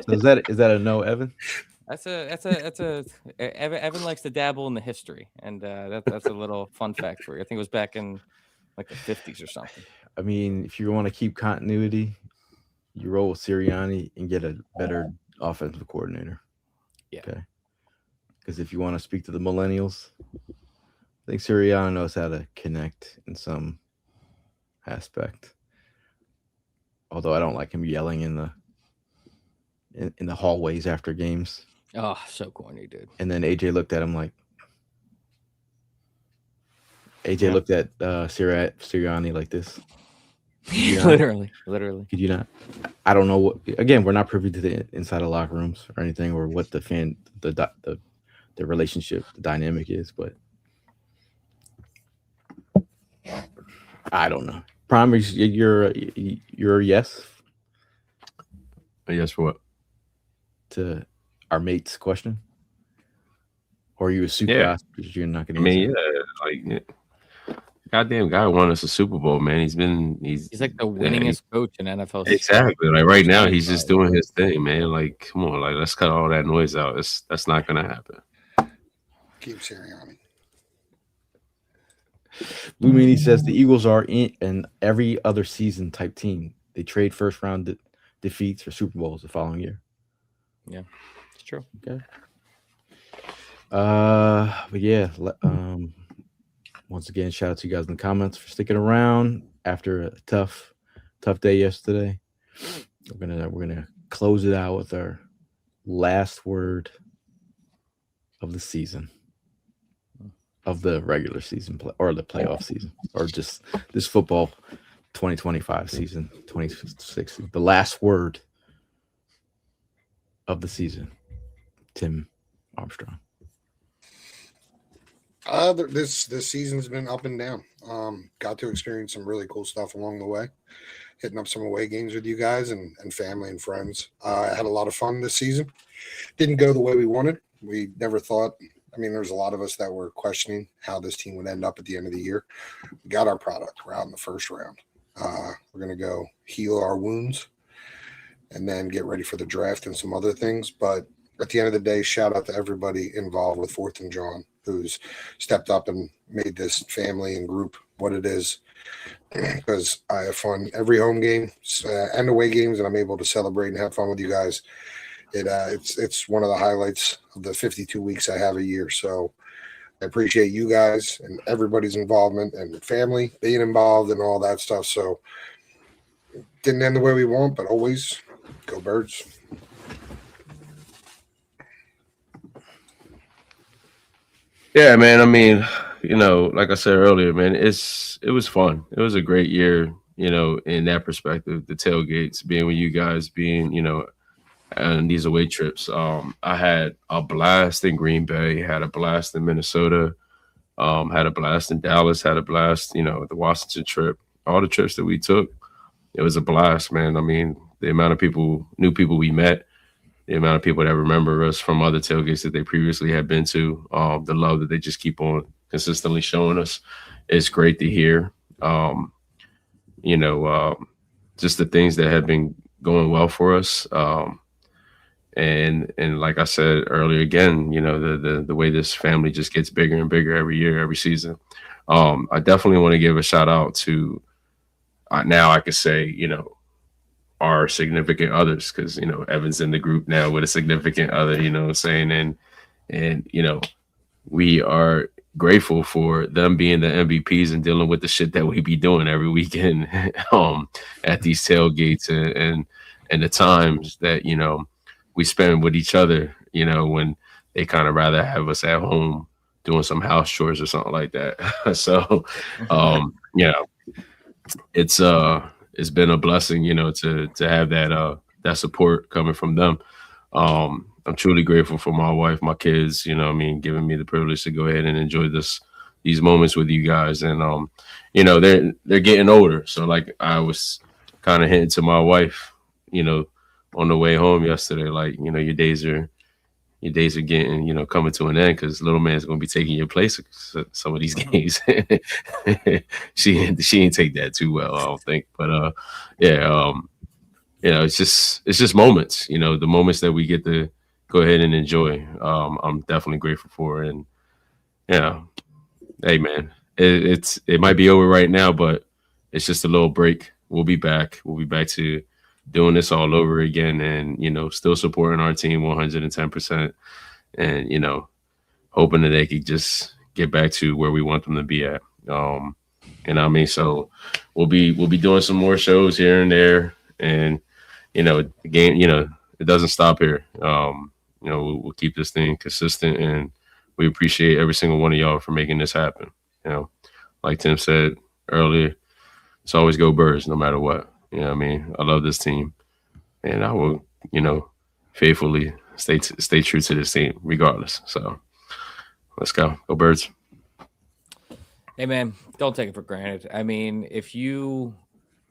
Is that a no, Evan? That's a Evan likes to dabble in the history, and that's a little fun fact for you. I think it was back in like the 50s or something. I mean, if you want to keep continuity, you roll with Sirianni and get a better offensive coordinator. Yeah. Okay. Because if you want to speak to the millennials, I think Sirianni knows how to connect in some aspect. Although I don't like him yelling in the hallways after games. Oh, so corny, dude. And then AJ looked at him like. AJ looked at Sirianni like this. Literally. Could you not? I don't know what. Again, we're not privy to the inside of locker rooms or anything, or what the relationship, the dynamic is, but I don't know. Prime, you're a yes. A yes for what? To our mate's question, or are you a super? Yeah. Because you're not going to. I mean, yeah, like goddamn guy won us a Super Bowl, man. He's like the winningest coach in NFL. Exactly. Like right now, he's just doing his thing, man. Like, come on, like let's cut all that noise out. That's not gonna happen. Keep Sirianni. Blue Meanie says the Eagles are in an every other season type team. They trade first round defeats for Super Bowls the following year. Yeah, it's true. Okay. But yeah, once again, shout out to you guys in the comments for sticking around after a tough day yesterday. We're gonna close it out with our last word of the season, of the regular season or the playoff season, or just this football 2025 season, 26. The last word of the season, Tim Armstrong. This season's been up and down. Got to experience some really cool stuff along the way. Hitting up some away games with you guys and family and friends. I had a lot of fun this season. Didn't go the way we wanted. We never thought. I mean, there's a lot of us that were questioning how this team would end up at the end of the year. We got our product. We're out in the first round. We're going to go heal our wounds and then get ready for the draft and some other things. But at the end of the day, shout out to everybody involved with 4th and Jawn, who's stepped up and made this family and group what it is. Because I have fun every home game and away games, and I'm able to celebrate and have fun with you guys. It's one of the highlights of the 52 weeks I have a year. So I appreciate you guys and everybody's involvement and family being involved and all that stuff. So didn't end the way we want, but always go Birds. Yeah, man. I mean, like I said earlier, man, it was fun. It was a great year, in that perspective. The tailgates, being with you guys, being, and these away trips. I had a blast in Green Bay, had a blast in Minnesota, had a blast in Dallas, had a blast, the Washington trip, all the trips that we took. It was a blast, man. I mean, the amount of new people we met, the amount of people that remember us from other tailgates that they previously had been to, the love that they just keep on consistently showing us. It's great to hear. Just the things that have been going well for us. And like I said earlier, again, the way this family just gets bigger and bigger every year, every season. I definitely want to give a shout out to now I could say, our significant others, because Evan's in the group now with a significant other, what I'm saying, and we are grateful for them being the MVPs and dealing with the shit that we be doing every weekend at these tailgates and the times that we spend with each other, when they kind of rather have us at home doing some house chores or something like that. So it's been a blessing, to have that support coming from them. I'm truly grateful for my wife, my kids, giving me the privilege to go ahead and enjoy these moments with you guys. And they're getting older. So like I was kind of hinting to my wife, on the way home yesterday, like, your days are getting, coming to an end, because little man's gonna be taking your place some of these games. she ain't take that too well, I don't think. But it's just moments, the moments that we get to go ahead and enjoy. I'm definitely grateful for. And hey man, it might be over right now, but it's just a little break. We'll be back to doing this all over again, and still supporting our team 110%, and hoping that they could just get back to where we want them to be at. So we'll be doing some more shows here and there, and the game, it doesn't stop here. We'll keep this thing consistent, and we appreciate every single one of y'all for making this happen. Like Tim said earlier, it's always go Birds no matter what. I love this team, and I will, faithfully stay true to this team regardless. So let's go Birds. Hey man, don't take it for granted. I mean, if you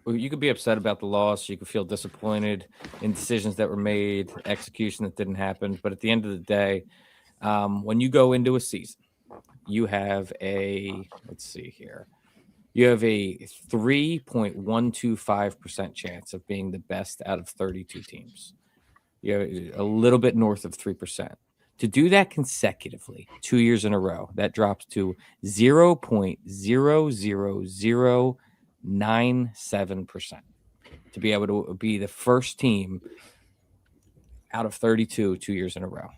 could be upset about the loss, you could feel disappointed in decisions that were made, execution that didn't happen. But at the end of the day, when you go into a season, you have let's see here. you have a 3.125% chance of being the best out of 32 teams. You have a little bit north of 3%. To do that consecutively 2 years in a row, that drops to 0.00097% to be able to be the first team out of 32 2 years in a row.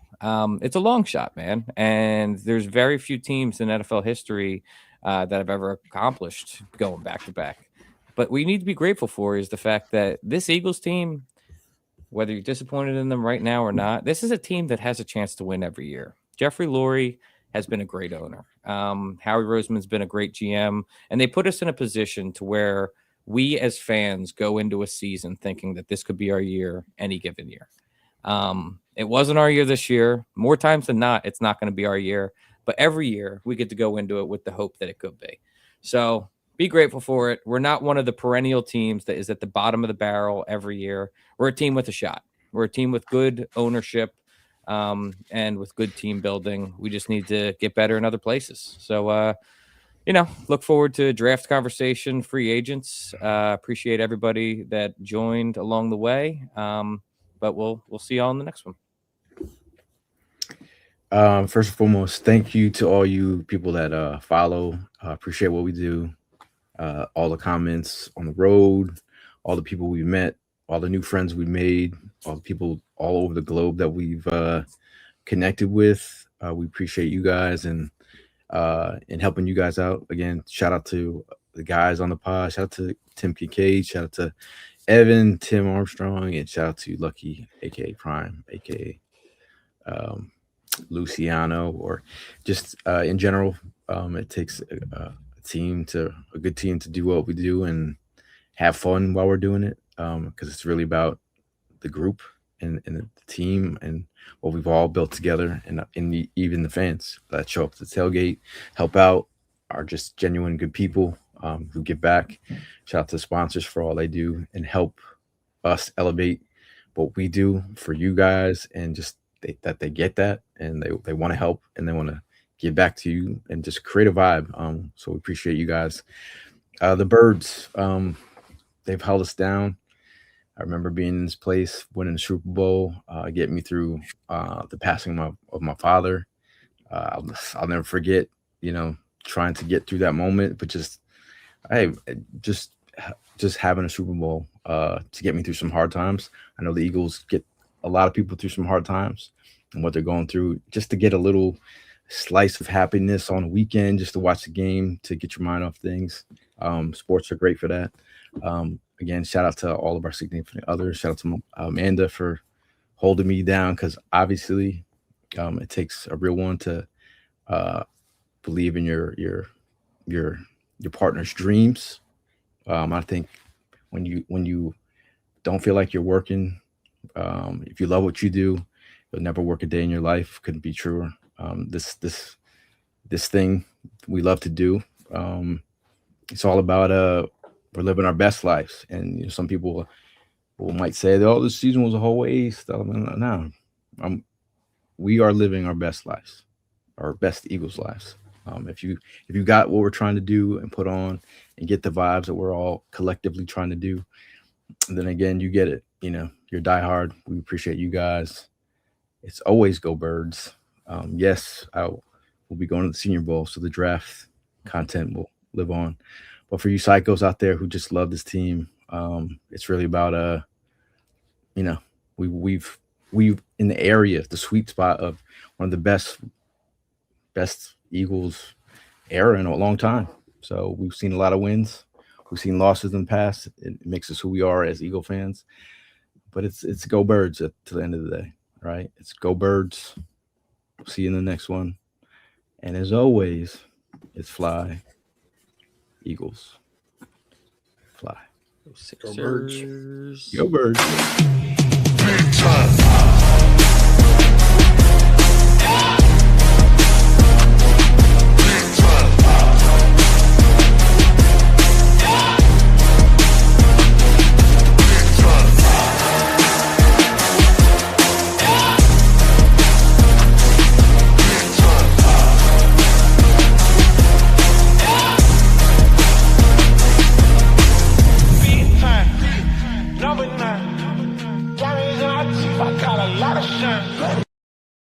It's a long shot, man. And there's very few teams in NFL history that have ever accomplished going back to back. But what you need to be grateful for is the fact that this Eagles team, whether you're disappointed in them right now or not, this is a team that has a chance to win every year. Jeffrey Lurie has been a great owner. Howie Roseman's been a great GM, and they put us in a position to where we as fans go into a season thinking that this could be our year any given year. It wasn't our year this year. More times than not, it's not going to be our year. But every year we get to go into it with the hope that it could be. So be grateful for it. We're not one of the perennial teams that is at the bottom of the barrel every year. We're a team with a shot. We're a team with good ownership and with good team building. We just need to get better in other places. So, look forward to draft conversation, free agents. Appreciate everybody that joined along the way. But we'll see y'all in the next one. First and foremost, thank you to all you people that follow. Appreciate what we do. All the comments on the road, all the people we met, all the new friends we made, all the people all over the globe that we've connected with. We appreciate you guys and helping you guys out. Again, shout out to the guys on the pod. Shout out to Tim Kincaid. Shout out to Evan, Tim Armstrong, and shout out to Lucky, aka Prime, aka Luciano, or just in general. It takes a good team to do what we do and have fun while we're doing it, because it's really about the group and the team and what we've all built together, and even the fans that show up to the tailgate, help out, are just genuine good people who give back. Shout out to sponsors for all they do and help us elevate what we do for you guys, and just that they get that and they want to help and they want to give back to you and just create a vibe. So we appreciate you guys. The Birds, they've held us down. I remember being in this place, winning the Super Bowl, getting me through the passing of my father. I'll never forget, trying to get through that moment, but just having a Super Bowl to get me through some hard times. I know the Eagles get a lot of people through some hard times and what they're going through, just to get a little slice of happiness on a weekend, just to watch the game, to get your mind off things. Sports are great for that. Again, shout out to all of our significant others. Shout out to Amanda for holding me down, because obviously it takes a real one to believe in your partner's dreams. I think when you don't feel like you're working, if you love what you do, you'll never work a day in your life. Couldn't be truer. This thing we love to do, it's all about we're living our best lives. And some people might say that, oh, this season was a whole waste. No, we are living our best lives, our best Eagles lives. If you got what we're trying to do and put on and get the vibes that we're all collectively trying to do, then again, you get it. You're diehard. We appreciate you guys. It's always go Birds. Yes, we'll be going to the Senior Bowl, so the draft content will live on. But for you psychos out there who just love this team, it's really about we've in the area, the sweet spot of one of the best Eagles era in a long time. So we've seen a lot of wins. We've seen losses in the past. It makes us who we are as Eagle fans. But it's go Birds to the end of the day, right? It's go Birds. See you in the next one. And as always, it's fly, Eagles, fly. Go Birds. Go Birds. Big time.